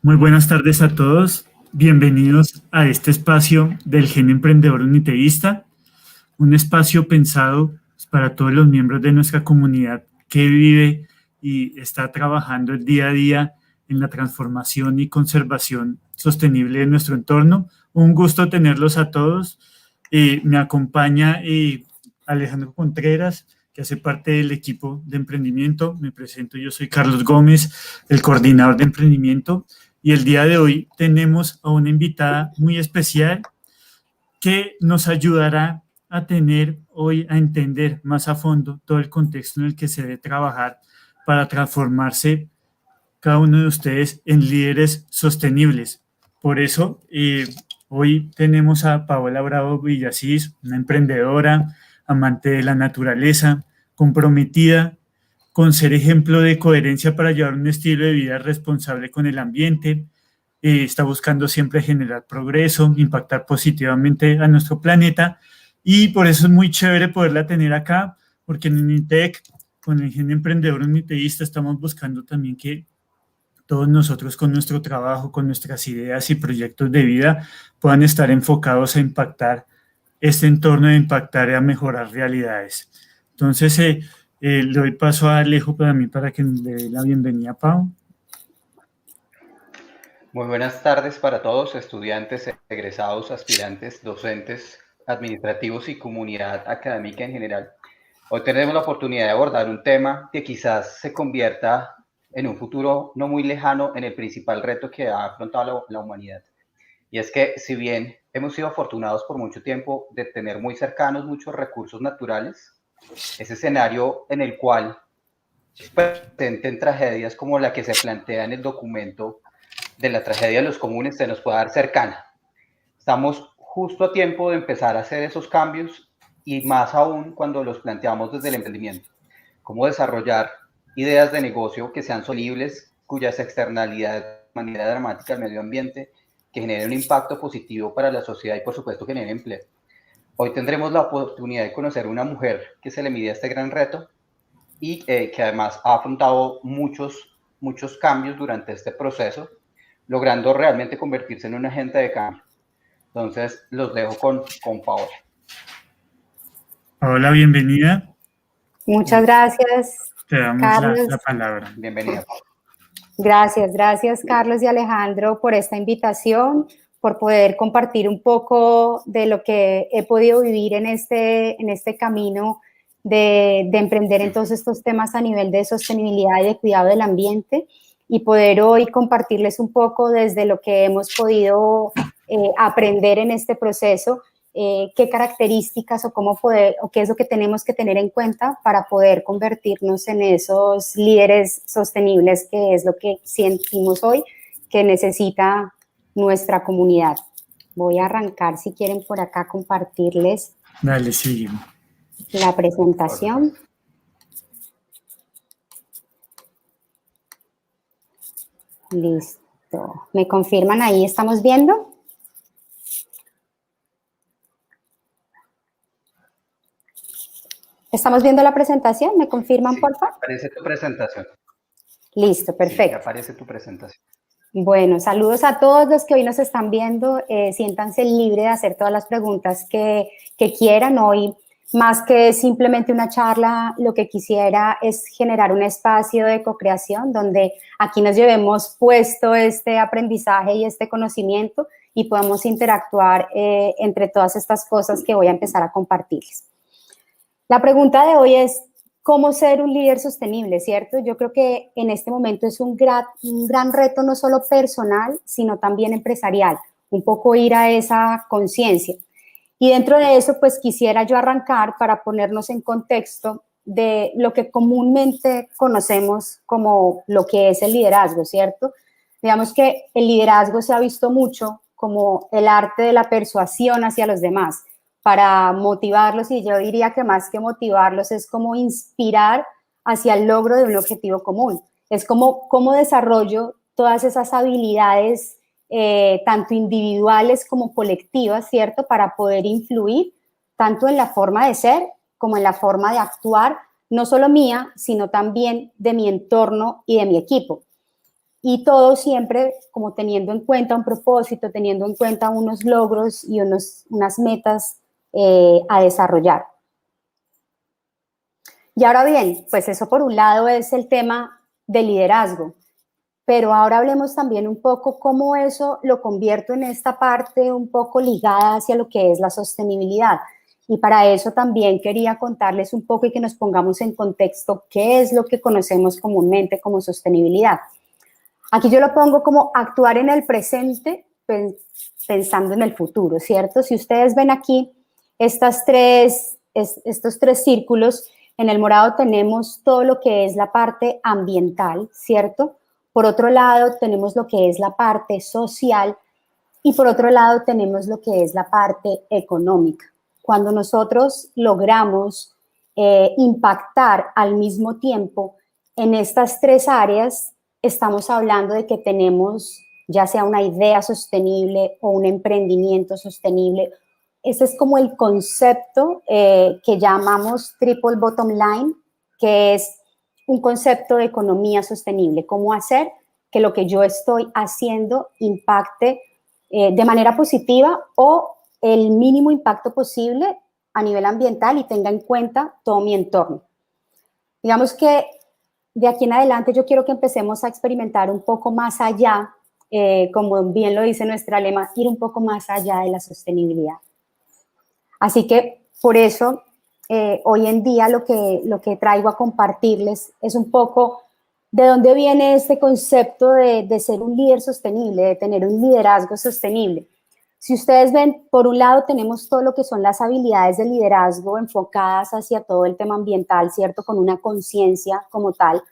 Muy buenas tardes a todos. Bienvenidos a este espacio del Gen Emprendedor Uniteísta, un espacio pensado para todos los miembros de nuestra comunidad que vive y está trabajando el día a día en la transformación y conservación sostenible de nuestro entorno. Un gusto tenerlos a todos. Me acompaña Alejandro Contreras, que hace parte del equipo de emprendimiento. Me presento, yo soy Carlos Gómez, el coordinador de emprendimiento. Y el día de hoy tenemos a una invitada muy especial que nos ayudará a tener hoy, a entender más a fondo todo el contexto en el que se debe trabajar para transformarse cada uno de ustedes en líderes sostenibles. Por eso, hoy tenemos a Paola Bravo Villasís, una emprendedora, amante de la naturaleza, comprometida con ser ejemplo de coherencia para llevar un estilo de vida responsable con el ambiente. Está buscando siempre generar progreso, impactar positivamente a nuestro planeta, y por eso es muy chévere poderla tener acá, porque en Unitec, con el Gen Emprendedor Uniteísta, estamos buscando también que todos nosotros con nuestro trabajo, con nuestras ideas y proyectos de vida puedan estar enfocados a impactar este entorno, a impactar y a mejorar realidades. Entonces, le doy paso a Alejo para mí para que le dé la bienvenida a Pau. Muy buenas tardes para todos, estudiantes, egresados, aspirantes, docentes, administrativos y comunidad académica en general. Hoy tenemos la oportunidad de abordar un tema que quizás se convierta en un futuro no muy lejano en el principal reto que ha afrontado la humanidad. Y es que si bien hemos sido afortunados por mucho tiempo de tener muy cercanos muchos recursos naturales, ese escenario en el cual se presenten tragedias como la que se plantea en el documento de la tragedia de los comunes se nos puede dar cercana. Estamos justo a tiempo de empezar a hacer esos cambios y más aún cuando los planteamos desde el emprendimiento. Cómo desarrollar ideas de negocio que sean sostenibles, cuyas externalidades de manera dramática al medio ambiente, que generen un impacto positivo para la sociedad y por supuesto que generen empleo. Hoy tendremos la oportunidad de conocer a una mujer que se le mide a este gran reto y que además ha afrontado muchos cambios durante este proceso, logrando realmente convertirse en un agente de cambio. Entonces, los dejo con Paola. Paola, bienvenida. Muchas gracias, Te damos Carlos. la palabra. Bienvenida. Gracias, Carlos y Alejandro, por esta invitación, por poder compartir un poco de lo que he podido vivir en este camino de emprender en todos estos temas a nivel de sostenibilidad y de cuidado del ambiente, y poder hoy compartirles un poco desde lo que hemos podido aprender en este proceso, qué características o cómo poder, o qué es lo que tenemos que tener en cuenta para poder convertirnos en esos líderes sostenibles, que es lo que sentimos hoy que necesita nuestra comunidad. Voy a arrancar, si quieren, por acá compartirles. Dale, sigue. La presentación. Listo. ¿Me confirman ahí? ¿Estamos viendo? ¿Estamos viendo la presentación? ¿Me confirman, Sí, por favor? aparece tu presentación. Listo, perfecto. Sí, aparece tu presentación. Bueno, saludos a todos los que hoy nos están viendo. Siéntanse libres de hacer todas las preguntas que quieran. Hoy, más que simplemente una charla, lo que quisiera es generar un espacio de co-creación donde aquí nos llevemos puesto este aprendizaje y este conocimiento y podamos interactuar entre todas estas cosas que voy a empezar a compartirles. La pregunta de hoy es: ¿cómo ser un líder sostenible, cierto? Yo creo que en este momento es un gran reto, no solo personal, sino también empresarial, un poco ir a esa conciencia. Y dentro de eso, pues quisiera yo arrancar para ponernos en contexto de lo que comúnmente conocemos como lo que es el liderazgo, ¿cierto? Digamos que el liderazgo se ha visto mucho como el arte de la persuasión hacia los demás, para motivarlos, y yo diría que más que motivarlos es como inspirar hacia el logro de un objetivo común. Es como cómo desarrollo todas esas habilidades, tanto individuales como colectivas, ¿cierto? Para poder influir tanto en la forma de ser como en la forma de actuar, no solo mía, sino también de mi entorno y de mi equipo. y todo siempre como teniendo en cuenta un propósito, teniendo en cuenta unos logros y unas metas a desarrollar. Y ahora bien, pues eso por un lado es el tema del liderazgo, pero ahora hablemos también un poco cómo eso lo convierto en esta parte un poco ligada hacia lo que es la sostenibilidad. Y para eso también quería contarles un poco y que nos pongamos en contexto qué es lo que conocemos comúnmente como sostenibilidad. Aquí yo lo pongo como actuar en el presente pensando en el futuro, ¿cierto? Si ustedes ven aquí estos tres círculos, en el morado tenemos todo lo que es la parte ambiental, ¿cierto? Por otro lado tenemos lo que es la parte social y por otro lado tenemos lo que es la parte económica. Cuando nosotros logramos impactar al mismo tiempo en estas tres áreas, estamos hablando de que tenemos ya sea una idea sostenible o un emprendimiento sostenible. Ese es como el concepto que llamamos triple bottom line, que es un concepto de economía sostenible. Cómo hacer que lo que yo estoy haciendo impacte de manera positiva o el mínimo impacto posible a nivel ambiental y tenga en cuenta todo mi entorno. Digamos que de aquí en adelante yo quiero que empecemos a experimentar un poco más allá, como bien lo dice nuestra lema, ir un poco más allá de la sostenibilidad. Así que por eso hoy en día lo que traigo a compartirles es un poco de dónde viene este concepto de ser un líder sostenible, de tener un liderazgo sostenible. Si ustedes ven, por un lado tenemos todo lo que son las habilidades de liderazgo enfocadas hacia todo el tema ambiental, ¿cierto? Con una conciencia como tal.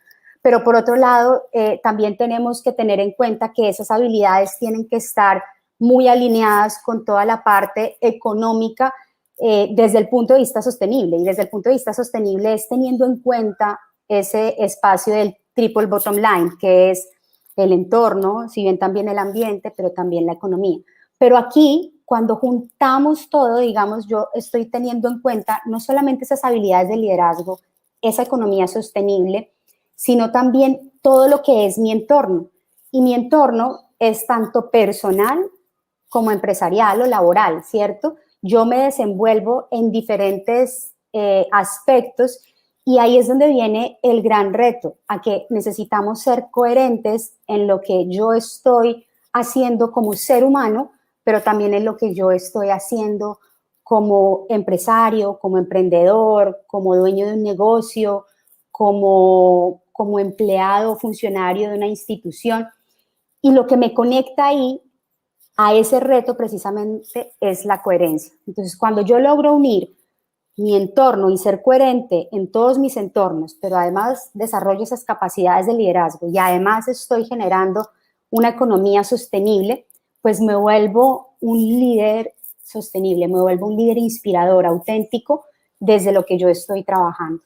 Pero por otro lado, también tenemos que tener en cuenta que esas habilidades tienen que estar muy alineadas con toda la parte económica desde el punto de vista sostenible. Y desde el punto de vista sostenible es teniendo en cuenta ese espacio del triple bottom line, que es el entorno, si bien también el ambiente, pero también la economía. Pero aquí, cuando juntamos todo, digamos, yo estoy teniendo en cuenta no solamente esas habilidades de liderazgo, esa economía sostenible, sino también todo lo que es mi entorno. Y mi entorno es tanto personal como empresarial o laboral, ¿cierto? Yo me desenvuelvo en diferentes aspectos y ahí es donde viene el gran reto, a que necesitamos ser coherentes en lo que yo estoy haciendo como ser humano, pero también en lo que yo estoy haciendo como empresario, como emprendedor, como dueño de un negocio, como empleado o funcionario de una institución. Y lo que me conecta ahí a ese reto precisamente es la coherencia. Entonces, cuando yo logro unir mi entorno y ser coherente en todos mis entornos, pero además desarrollo esas capacidades de liderazgo y además estoy generando una economía sostenible, pues me vuelvo un líder sostenible, me vuelvo un líder inspirador, auténtico, desde lo que yo estoy trabajando.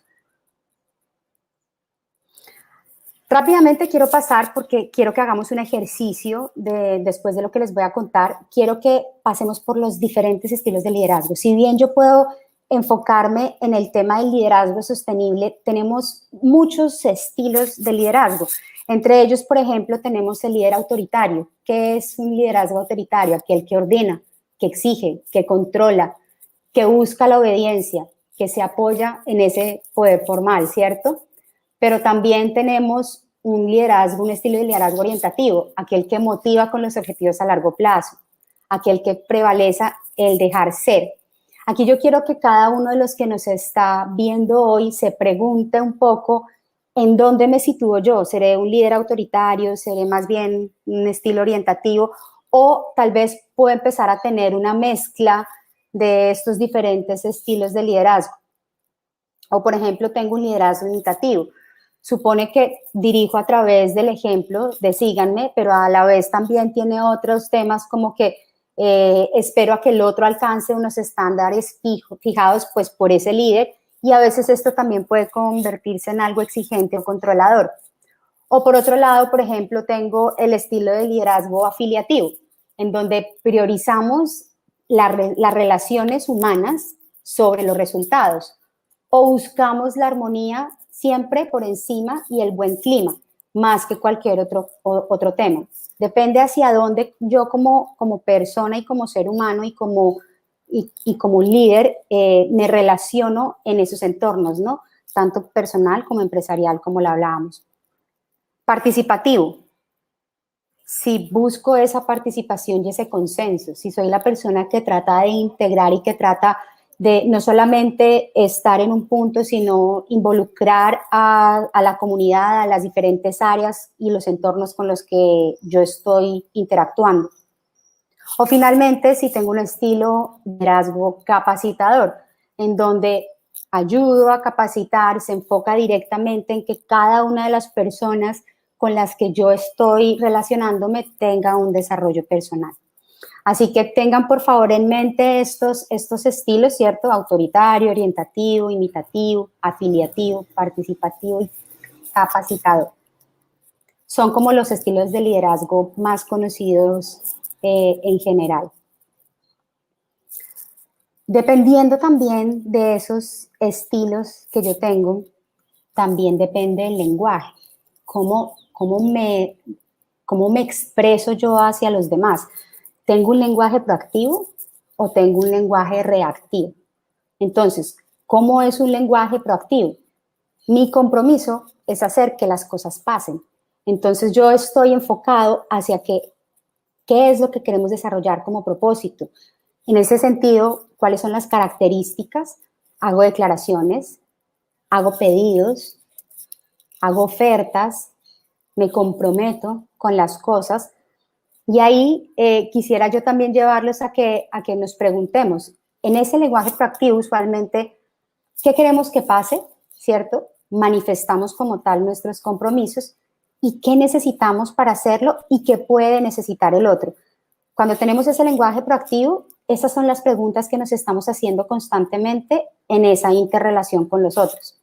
Rápidamente quiero pasar, porque quiero que hagamos un ejercicio después de lo que les voy a contar. Quiero que pasemos por los diferentes estilos de liderazgo. Si bien yo puedo enfocarme en el tema del liderazgo sostenible, tenemos muchos estilos de liderazgo. Entre ellos, por ejemplo, tenemos el líder autoritario. ¿Qué es un liderazgo autoritario? Aquel que ordena, que exige, que controla, que busca la obediencia, que se apoya en ese poder formal, ¿cierto? Pero también tenemos un liderazgo, un estilo de liderazgo orientativo, aquel que motiva con los objetivos a largo plazo, aquel que prevalece el dejar ser. Aquí yo quiero que cada uno de los que nos está viendo hoy se pregunte un poco en dónde me sitúo yo. ¿Seré un líder autoritario? ¿Seré más bien un estilo orientativo? O tal vez puedo empezar a tener una mezcla de estos diferentes estilos de liderazgo. O, por ejemplo, tengo un liderazgo imitativo. Supone que dirijo a través del ejemplo de síganme, pero a la vez también tiene otros temas como que espero a que el otro alcance unos estándares fijados pues por ese líder, y a veces esto también puede convertirse en algo exigente o controlador. O por otro lado, por ejemplo, tengo el estilo de liderazgo afiliativo, en donde priorizamos las relaciones humanas sobre los resultados, o buscamos la armonía siempre por encima y el buen clima. más que cualquier otro tema. Depende hacia dónde yo como persona y como ser humano y como líder me relaciono en esos entornos, ¿no? Tanto personal como empresarial, como lo hablábamos. Participativo. Si busco esa participación y ese consenso, si soy la persona que trata de integrar y que trata de no solamente estar en un punto, sino involucrar a la comunidad, a las diferentes áreas y los entornos con los que yo estoy interactuando. O finalmente, si tengo un estilo de liderazgo capacitador, en donde ayudo a capacitar, se enfoca directamente en que cada una de las personas con las que yo estoy relacionándome tenga un desarrollo personal. Así que tengan por favor en mente estos estilos, ¿cierto? Autoritario, orientativo, imitativo, afiliativo, participativo y capacitador. Son como los estilos de liderazgo más conocidos en general. Dependiendo también de esos estilos que yo tengo, también depende el lenguaje, cómo me expreso yo hacia los demás. ¿Tengo un lenguaje proactivo o tengo un lenguaje reactivo? Entonces, ¿cómo es un lenguaje proactivo? Mi compromiso es hacer que las cosas pasen. Entonces, yo estoy enfocado hacia qué es lo que queremos desarrollar como propósito. En ese sentido, ¿cuáles son las características? Hago declaraciones, hago pedidos, hago ofertas, me comprometo con las cosas. Y ahí quisiera yo también llevarlos a que nos preguntemos, en ese lenguaje proactivo usualmente, ¿qué queremos que pase? ¿Cierto? Manifestamos como tal nuestros compromisos y qué necesitamos para hacerlo y qué puede necesitar el otro. Cuando tenemos ese lenguaje proactivo, esas son las preguntas que nos estamos haciendo constantemente en esa interrelación con los otros.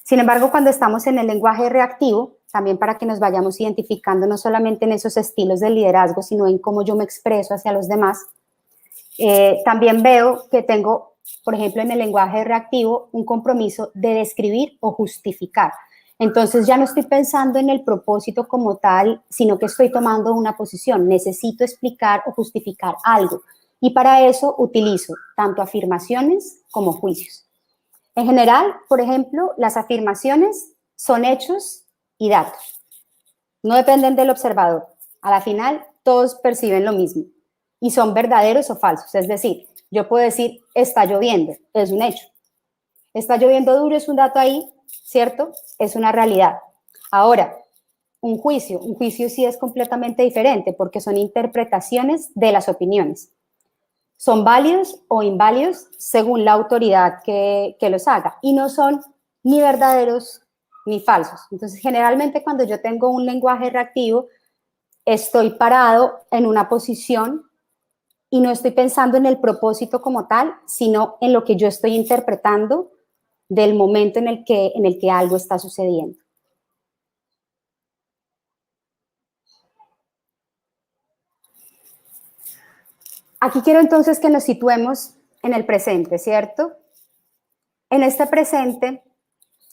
Sin embargo, cuando estamos en el lenguaje reactivo, también para que nos vayamos identificando no solamente en esos estilos de liderazgo, sino en cómo yo me expreso hacia los demás, también veo que tengo, por ejemplo, en el lenguaje reactivo, un compromiso de describir o justificar. Entonces ya no estoy pensando en el propósito como tal, sino que estoy tomando una posición. Necesito explicar o justificar algo. Y para eso utilizo tanto afirmaciones como juicios. En general, por ejemplo, las afirmaciones son hechos y datos. No dependen del observador. A la final, todos perciben lo mismo y son verdaderos o falsos. Es decir, yo puedo decir, está lloviendo, es un hecho. Está lloviendo duro, es un dato ahí, ¿cierto? Es una realidad. Ahora, un juicio sí es completamente diferente porque son interpretaciones de las opiniones. Son válidos o inválidos según la autoridad que los haga y no son ni verdaderos ni falsos. Entonces, generalmente cuando yo tengo un lenguaje reactivo, estoy parado en una posición y no estoy pensando en el propósito como tal, sino en lo que yo estoy interpretando del momento en el que algo está sucediendo. Aquí quiero entonces que nos situemos en el presente, ¿cierto? En este presente,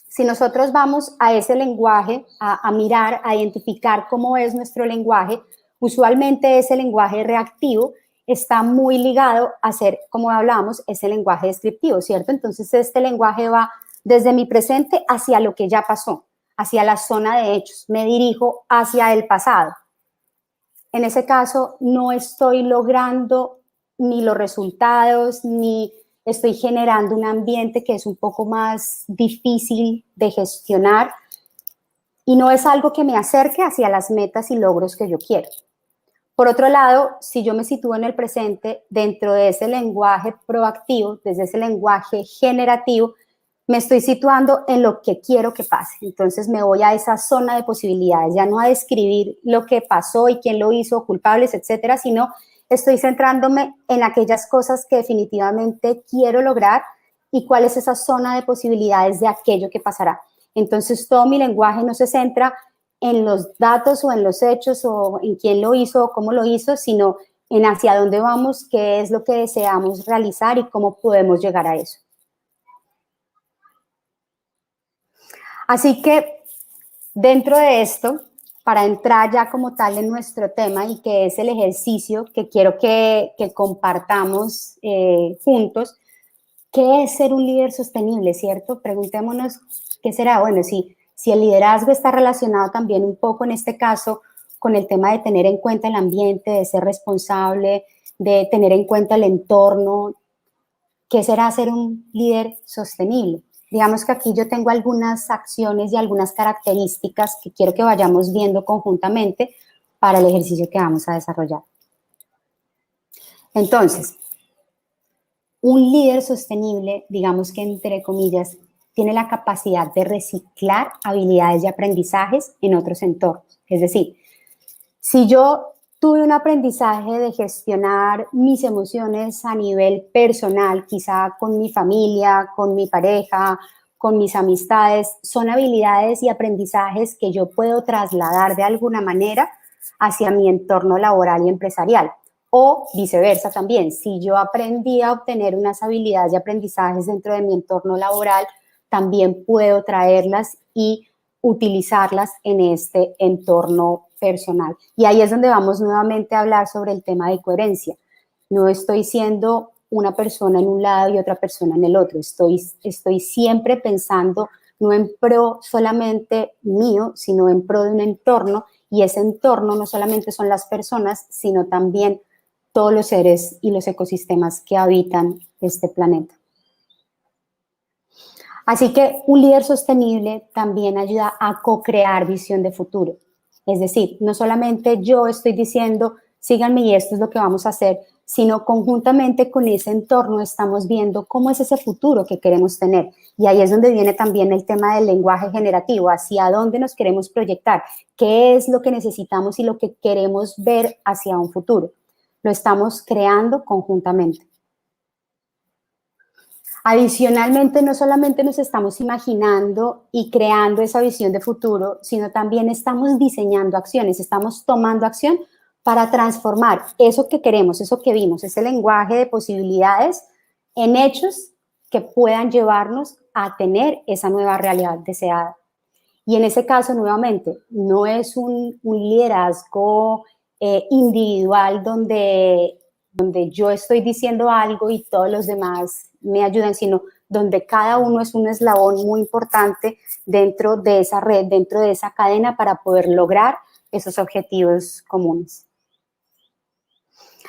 si nosotros vamos a ese lenguaje, a mirar, a identificar cómo es nuestro lenguaje, usualmente ese lenguaje reactivo está muy ligado a ser, como hablábamos, ese lenguaje descriptivo, ¿cierto? Entonces, este lenguaje va desde mi presente hacia lo que ya pasó, hacia la zona de hechos. Me dirijo hacia el pasado. En ese caso, no estoy logrando ni los resultados, ni estoy generando un ambiente que es un poco más difícil de gestionar y no es algo que me acerque hacia las metas y logros que yo quiero. Por otro lado, si yo me sitúo en el presente dentro de ese lenguaje proactivo, desde ese lenguaje generativo, me estoy situando en lo que quiero que pase. Entonces me voy a esa zona de posibilidades, ya no a describir lo que pasó y quién lo hizo, culpables, etcétera, sino estoy centrándome en aquellas cosas que definitivamente quiero lograr y cuál es esa zona de posibilidades de aquello que pasará. Entonces todo mi lenguaje no se centra en los datos o en los hechos o en quién lo hizo o cómo lo hizo, sino en hacia dónde vamos, qué es lo que deseamos realizar y cómo podemos llegar a eso. Así que Dentro de esto, para entrar ya como tal en nuestro tema y que es el ejercicio que quiero que compartamos juntos, ¿qué es ser un líder sostenible, cierto? Preguntémonos, ¿qué será? Bueno, si el liderazgo está relacionado también un poco en este caso con el tema de tener en cuenta el ambiente, de ser responsable, de tener en cuenta el entorno, ¿qué será ser un líder sostenible? Digamos que aquí yo tengo algunas acciones y algunas características que quiero que vayamos viendo conjuntamente para el ejercicio que vamos a desarrollar. Entonces, un líder sostenible, digamos que entre comillas, tiene la capacidad de reciclar habilidades y aprendizajes en otros entornos. Es decir, si yo tuve un aprendizaje de gestionar mis emociones a nivel personal, quizá con mi familia, con mi pareja, con mis amistades, son habilidades y aprendizajes que yo puedo trasladar de alguna manera hacia mi entorno laboral y empresarial. O viceversa también, si yo aprendí a obtener unas habilidades y aprendizajes dentro de mi entorno laboral, también puedo traerlas y utilizarlas en este entorno personal. Y ahí es donde vamos nuevamente a hablar sobre el tema de coherencia. No estoy siendo una persona en un lado y otra persona en el otro. Estoy siempre pensando no en pro solamente mío, sino en pro de un entorno, y ese entorno no solamente son las personas, sino también todos los seres y los ecosistemas que habitan este planeta. Así que un líder sostenible también ayuda a co-crear visión de futuro. Es decir, no solamente yo estoy diciendo, síganme y esto es lo que vamos a hacer, sino conjuntamente con ese entorno estamos viendo cómo es ese futuro que queremos tener. Y ahí es donde viene también el tema del lenguaje generativo, hacia dónde nos queremos proyectar, qué es lo que necesitamos y lo que queremos ver hacia un futuro. Lo estamos creando conjuntamente. Adicionalmente, no solamente nos estamos imaginando y creando esa visión de futuro, sino también estamos diseñando acciones, estamos tomando acción para transformar eso que queremos, eso que vimos, ese lenguaje de posibilidades en hechos que puedan llevarnos a tener esa nueva realidad deseada. Y en ese caso, nuevamente, no es un liderazgo individual donde yo estoy diciendo algo y todos los demás me ayudan, sino donde cada uno es un eslabón muy importante dentro de esa red, dentro de esa cadena para poder lograr esos objetivos comunes.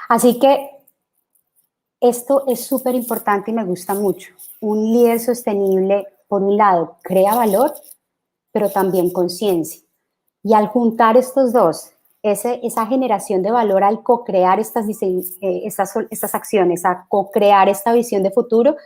Así que esto es súper importante y me gusta mucho. Un líder sostenible, por un lado, crea valor, pero también conciencia. Y al juntar estos dos, esa generación de valor al co-crear estas acciones, a co-crear esta visión de futuro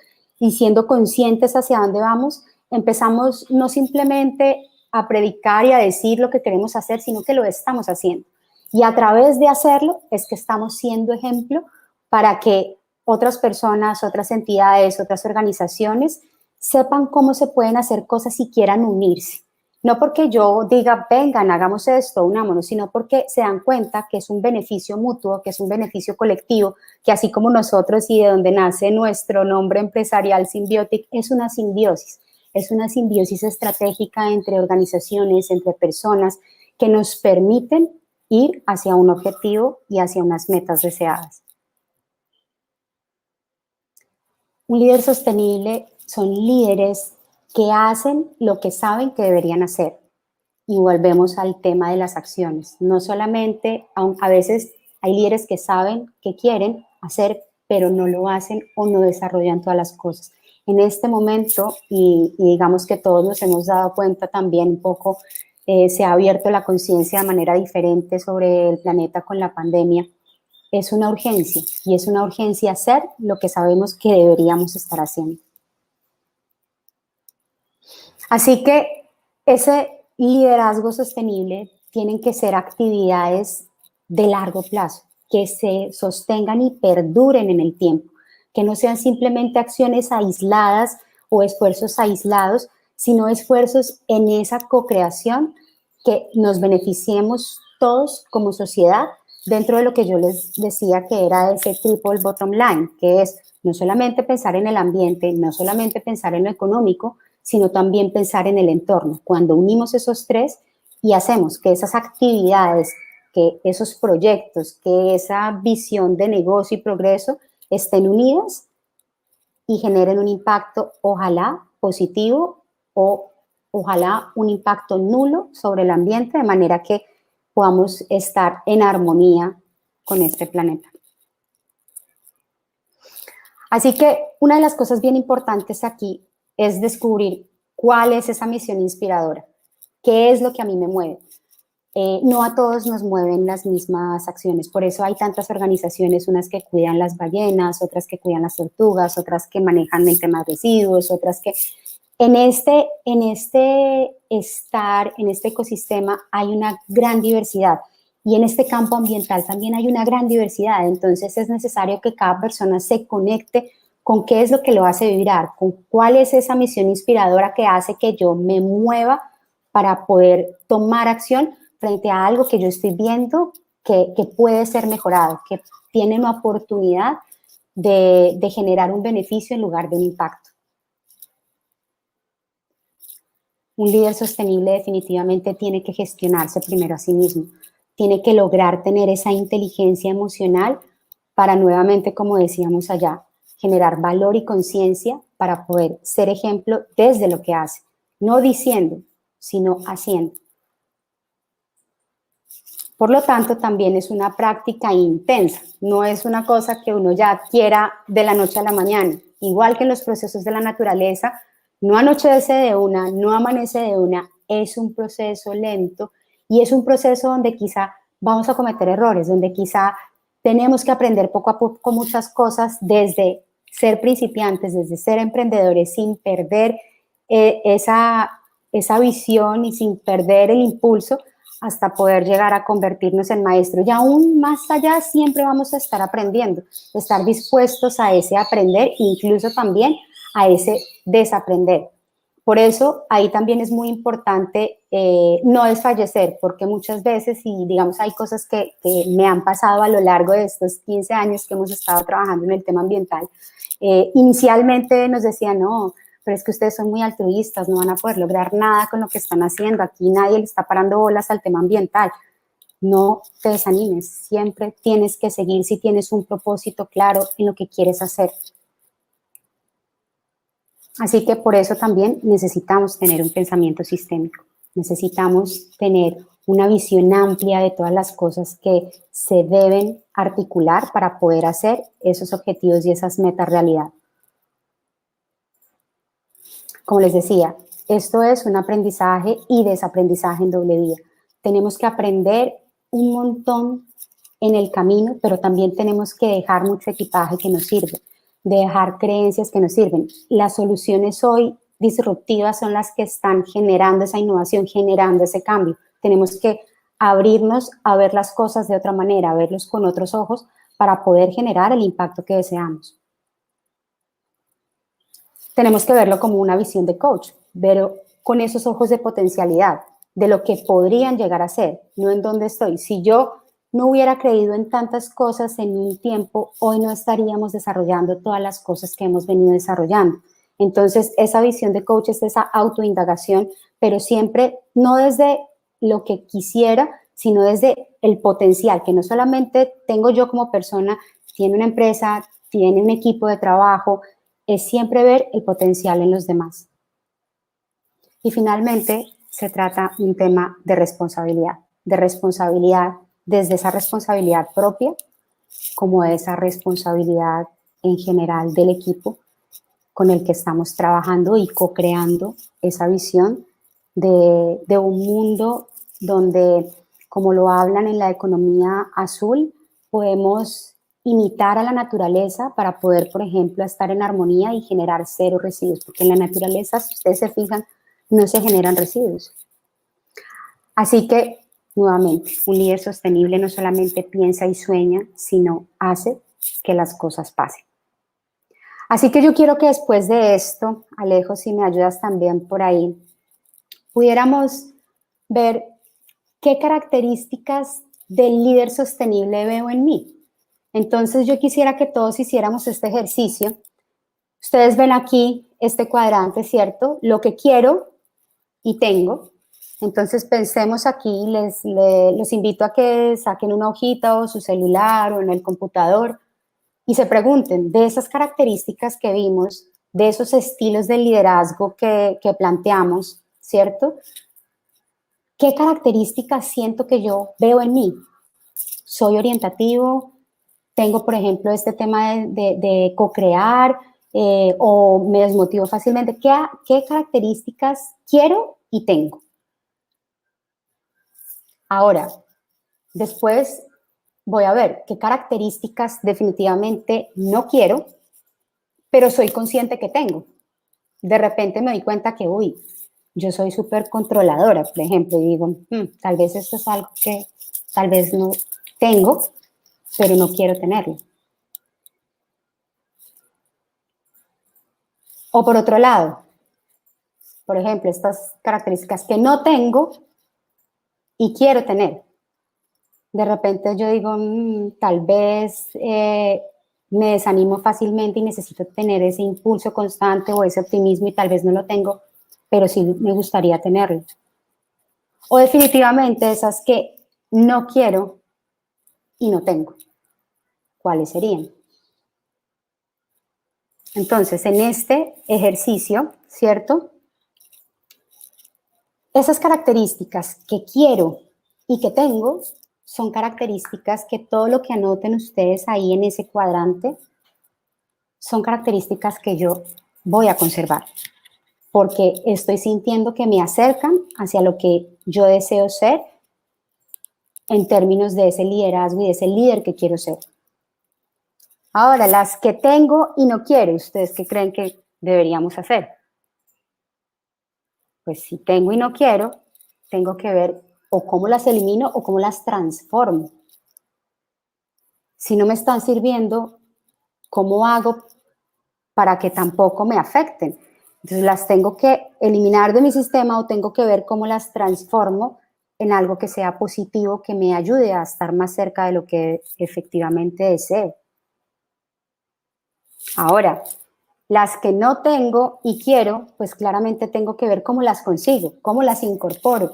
y siendo conscientes hacia dónde vamos, empezamos no simplemente a predicar y a decir lo que queremos hacer, sino que lo estamos haciendo. Y a través de hacerlo es que estamos siendo ejemplo para que otras personas, otras entidades, otras organizaciones sepan cómo se pueden hacer cosas y quieran unirse. No porque yo diga, vengan, hagamos esto, unámonos, sino porque se dan cuenta que es un beneficio mutuo, que es un beneficio colectivo, que así como nosotros y de donde nace nuestro nombre empresarial Symbiotic, es una simbiosis estratégica entre organizaciones, entre personas, que nos permiten ir hacia un objetivo y hacia unas metas deseadas. Un líder sostenible son líderes que hacen lo que saben que deberían hacer. Y volvemos al tema de las acciones. No solamente, a veces hay líderes que saben que quieren hacer, pero no lo hacen o no desarrollan todas las cosas. En este momento, y digamos que todos nos hemos dado cuenta también un poco, se ha abierto la conciencia de manera diferente sobre el planeta con la pandemia. Es una urgencia, y es una urgencia hacer lo que sabemos que deberíamos estar haciendo. Así que ese liderazgo sostenible tienen que ser actividades de largo plazo, que se sostengan y perduren en el tiempo, que no sean simplemente acciones aisladas o esfuerzos aislados, sino esfuerzos en esa co-creación que nos beneficiemos todos como sociedad dentro de lo que yo les decía que era ese triple bottom line, que es no solamente pensar en el ambiente, no solamente pensar en lo económico, sino también pensar en el entorno. Cuando unimos esos tres, y hacemos que esas actividades, que esos proyectos, que esa visión de negocio y progreso estén unidas y generen un impacto, ojalá positivo o ojalá un impacto nulo sobre el ambiente, de manera que podamos estar en armonía con este planeta. Así que una de las cosas bien importantes aquí es descubrir cuál es esa misión inspiradora, qué es lo que a mí me mueve. No a todos nos mueven las mismas acciones, por eso hay tantas organizaciones, unas que cuidan las ballenas, otras que cuidan las tortugas, otras que manejan el tema de residuos, otras que... En este ecosistema hay una gran diversidad y en este campo ambiental también hay una gran diversidad, entonces es necesario que cada persona se conecte con qué es lo que lo hace vibrar, con cuál es esa misión inspiradora que hace que yo me mueva para poder tomar acción frente a algo que yo estoy viendo que puede ser mejorado, que tiene una oportunidad de generar un beneficio en lugar de un impacto. Un líder sostenible definitivamente tiene que gestionarse primero a sí mismo, tiene que lograr tener esa inteligencia emocional para nuevamente, como decíamos allá, generar valor y conciencia para poder ser ejemplo desde lo que hace, no diciendo, sino haciendo. Por lo tanto, también es una práctica intensa, no es una cosa que uno ya quiera de la noche a la mañana. Igual que en los procesos de la naturaleza, no anochece de una, no amanece de una, es un proceso lento y es un proceso donde quizá vamos a cometer errores, donde quizá tenemos que aprender poco a poco muchas cosas desde ser principiantes, desde ser emprendedores, sin perder esa visión y sin perder el impulso, hasta poder llegar a convertirnos en maestros. Y aún más allá siempre vamos a estar aprendiendo, estar dispuestos a ese aprender, incluso también a ese desaprender. Por eso ahí también es muy importante no desfallecer, porque muchas veces, y digamos hay cosas que me han pasado a lo largo de estos 15 años que hemos estado trabajando en el tema ambiental, inicialmente nos decían, no, pero es que ustedes son muy altruistas, no van a poder lograr nada con lo que están haciendo, aquí nadie le está parando bolas al tema ambiental. No te desanimes, siempre tienes que seguir si tienes un propósito claro en lo que quieres hacer. Así que por eso también necesitamos tener un pensamiento sistémico, necesitamos tener una visión amplia de todas las cosas que se deben articular para poder hacer esos objetivos y esas metas realidad. Como les decía, esto es un aprendizaje y desaprendizaje en doble vía. Tenemos que aprender un montón en el camino, pero también tenemos que dejar mucho equipaje que nos sirve, dejar creencias que nos sirven. Las soluciones hoy disruptivas son las que están generando esa innovación, generando ese cambio. Tenemos que abrirnos a ver las cosas de otra manera, a verlos con otros ojos para poder generar el impacto que deseamos. Tenemos que verlo como una visión de coach, pero con esos ojos de potencialidad, de lo que podrían llegar a ser, no en dónde estoy. Si yo no hubiera creído en tantas cosas en un tiempo, hoy no estaríamos desarrollando todas las cosas que hemos venido desarrollando. Entonces, esa visión de coach es esa autoindagación, pero siempre no desde lo que quisiera, sino desde el potencial, que no solamente tengo yo como persona, tiene una empresa, tiene un equipo de trabajo, es siempre ver el potencial en los demás. Y finalmente, se trata de un tema de responsabilidad desde esa responsabilidad propia, como esa responsabilidad en general del equipo con el que estamos trabajando y co-creando esa visión de un mundo donde, como lo hablan en la economía azul, podemos imitar a la naturaleza para poder, por ejemplo, estar en armonía y generar cero residuos, porque en la naturaleza, si ustedes se fijan, no se generan residuos. Así que, nuevamente, un líder sostenible no solamente piensa y sueña, sino hace que las cosas pasen. Así que yo quiero que después de esto, Alejo, si me ayudas también por ahí, pudiéramos ver qué características del líder sostenible veo en mí. Entonces yo quisiera que todos hiciéramos este ejercicio. Ustedes ven aquí este cuadrante, ¿cierto? Lo que quiero y tengo. Entonces pensemos aquí, los invito a que saquen una hojita o su celular o en el computador y se pregunten de esas características que vimos, de esos estilos de liderazgo que planteamos, ¿cierto? ¿Qué características siento que yo veo en mí? ¿Soy orientativo? ¿Tengo, por ejemplo, este tema de co-crear o me desmotivo fácilmente? ¿Qué características quiero y tengo? Ahora, después voy a ver qué características definitivamente no quiero, pero soy consciente que tengo. De repente me doy cuenta que, uy, yo soy súper controladora, por ejemplo, y digo, tal vez esto es algo que tal vez no tengo, pero no quiero tenerlo. O por otro lado, por ejemplo, estas características que no tengo y quiero tener. De repente yo digo, tal vez me desanimo fácilmente y necesito tener ese impulso constante o ese optimismo y tal vez no lo tengo, pero sí me gustaría tenerlo. O definitivamente esas que no quiero y no tengo. ¿Cuáles serían? Entonces, en este ejercicio, ¿cierto? Esas características que quiero y que tengo son características que todo lo que anoten ustedes ahí en ese cuadrante son características que yo voy a conservar porque estoy sintiendo que me acercan hacia lo que yo deseo ser en términos de ese liderazgo y de ese líder que quiero ser. Ahora, las que tengo y no quiero, ¿ustedes qué creen que deberíamos hacer? Pues si tengo y no quiero, tengo que ver o cómo las elimino o cómo las transformo. Si no me están sirviendo, ¿cómo hago para que tampoco me afecten? Entonces las tengo que eliminar de mi sistema o tengo que ver cómo las transformo en algo que sea positivo, que me ayude a estar más cerca de lo que efectivamente deseo. Ahora, las que no tengo y quiero, pues claramente tengo que ver cómo las consigo, cómo las incorporo,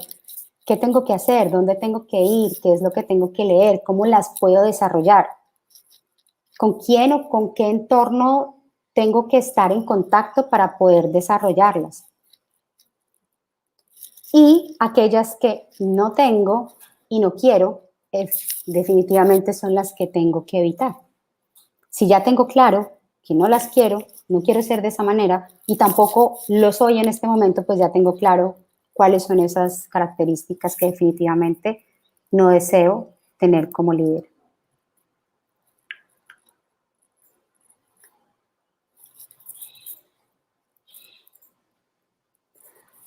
qué tengo que hacer, dónde tengo que ir, qué es lo que tengo que leer, cómo las puedo desarrollar, con quién o con qué entorno tengo que estar en contacto para poder desarrollarlas. Y aquellas que no tengo y no quiero, definitivamente son las que tengo que evitar. Si ya tengo claro que no las quiero, no quiero ser de esa manera y tampoco lo soy en este momento, pues ya tengo claro cuáles son esas características que definitivamente no deseo tener como líder.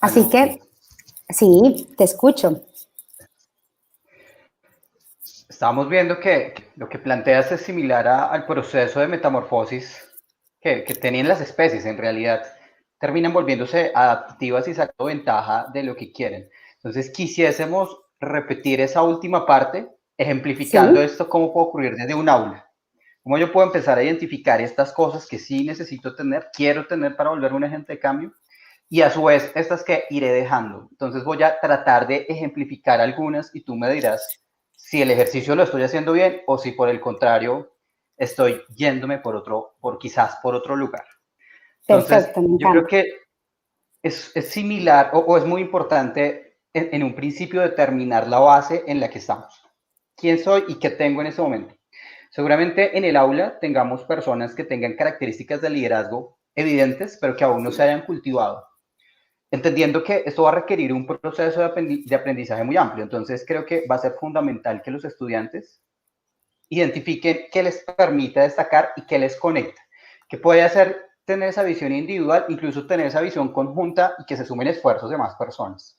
Así que, sí, te escucho. Estamos viendo que lo que planteas es similar al proceso de metamorfosis que tenían las especies. En realidad, terminan volviéndose adaptativas y sacando ventaja de lo que quieren. Entonces, quisiésemos repetir esa última parte, ejemplificando esto, cómo puede ocurrir desde un aula. Cómo yo puedo empezar a identificar estas cosas que sí necesito tener, quiero tener para volverme un agente de cambio, y a su vez estas que iré dejando. Entonces voy a tratar de ejemplificar algunas y tú me dirás si el ejercicio lo estoy haciendo bien o si por el contrario estoy yéndome quizás por otro lugar. Entonces, perfecto, me encanta. yo creo que es similar o es muy importante en un principio determinar la base en la que estamos. ¿Quién soy y qué tengo en ese momento? Seguramente en el aula tengamos personas que tengan características de liderazgo evidentes, pero que aún no se hayan cultivado. Entendiendo que esto va a requerir un proceso de aprendizaje muy amplio. Entonces, creo que va a ser fundamental que los estudiantes identifiquen qué les permite destacar y qué les conecta. Que puede hacer tener esa visión individual, incluso tener esa visión conjunta y que se sumen esfuerzos de más personas.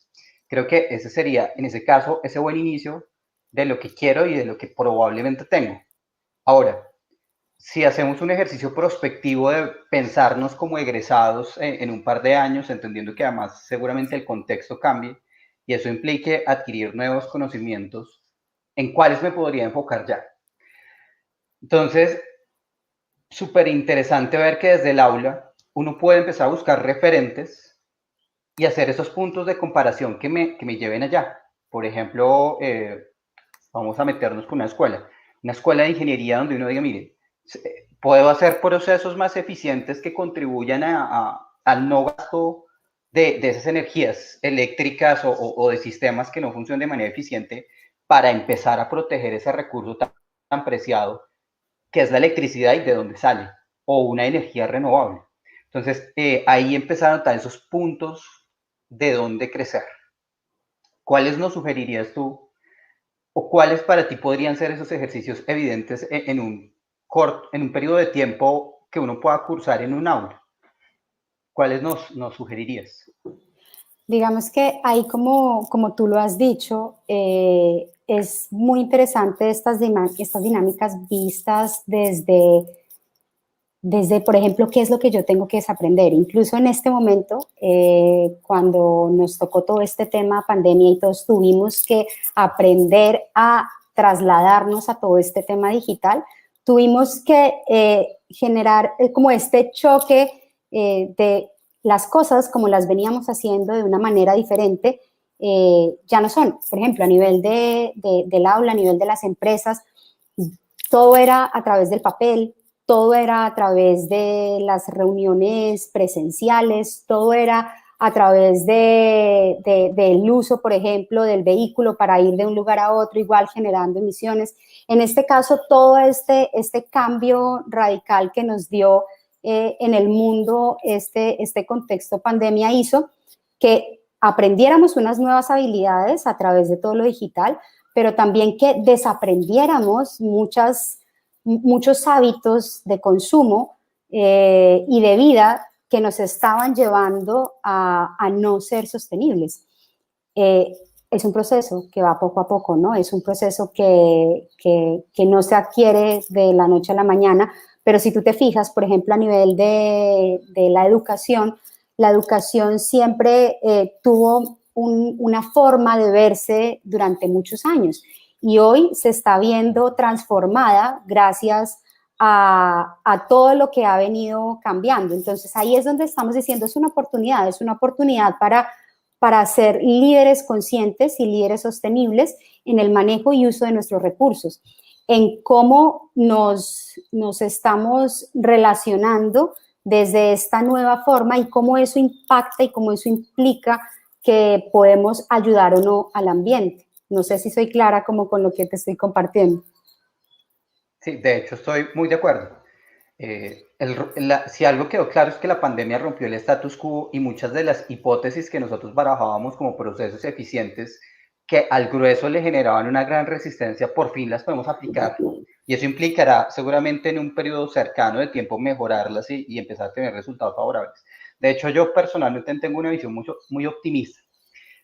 Creo que ese sería, en ese caso, ese buen inicio de lo que quiero y de lo que probablemente tengo. Ahora, si hacemos un ejercicio prospectivo de pensarnos como egresados en un par de años, entendiendo que además seguramente el contexto cambie y eso implique adquirir nuevos conocimientos, ¿en cuáles me podría enfocar ya? Entonces, súper interesante ver que desde el aula uno puede empezar a buscar referentes y hacer esos puntos de comparación que me lleven allá. Por ejemplo, vamos a meternos con una escuela de ingeniería donde uno diga, mire, puedo hacer procesos más eficientes que contribuyan al no gasto de esas energías eléctricas o de sistemas que no funcionan de manera eficiente para empezar a proteger ese recurso tan preciado que es la electricidad y de dónde sale, o una energía renovable. Entonces, ahí empezaron a notar esos puntos de dónde crecer. ¿Cuáles nos sugerirías tú o cuáles para ti podrían ser esos ejercicios evidentes en un periodo de tiempo que uno pueda cursar en un aula? ¿Cuáles nos sugerirías? Digamos que ahí, como tú lo has dicho, es muy interesante estas dinámicas vistas desde, por ejemplo, qué es lo que yo tengo que desaprender. Incluso en este momento, cuando nos tocó todo este tema pandemia y todos tuvimos que aprender a trasladarnos a todo este tema digital, tuvimos que generar como este choque de las cosas como las veníamos haciendo de una manera diferente, ya no son. Por ejemplo, a nivel del aula, a nivel de las empresas, todo era a través del papel, todo era a través de las reuniones presenciales, todo era a través del uso, por ejemplo, del vehículo para ir de un lugar a otro, igual generando emisiones. En este caso, todo este cambio radical que nos dio en el mundo este contexto pandemia hizo que aprendiéramos unas nuevas habilidades a través de todo lo digital, pero también que desaprendiéramos muchos hábitos de consumo y de vida que nos estaban llevando a no ser sostenibles. Es un proceso que va poco a poco, ¿no? Es un proceso que no se adquiere de la noche a la mañana, pero si tú te fijas, por ejemplo, a nivel de la educación siempre tuvo una forma de verse durante muchos años y hoy se está viendo transformada gracias a todo lo que ha venido cambiando. Entonces ahí es donde estamos diciendo, es una oportunidad para ser líderes conscientes y líderes sostenibles en el manejo y uso de nuestros recursos, en cómo nos estamos relacionando desde esta nueva forma y cómo eso impacta y cómo eso implica que podemos ayudar o no al ambiente. No sé si soy clara como con lo que te estoy compartiendo. Sí, de hecho estoy muy de acuerdo. Si algo quedó claro es que la pandemia rompió el status quo y muchas de las hipótesis que nosotros barajábamos como procesos eficientes que al grueso le generaban una gran resistencia, por fin las podemos aplicar. Y eso implicará seguramente en un periodo cercano de tiempo mejorarlas y empezar a tener resultados favorables. De hecho, yo personalmente tengo una visión muy optimista.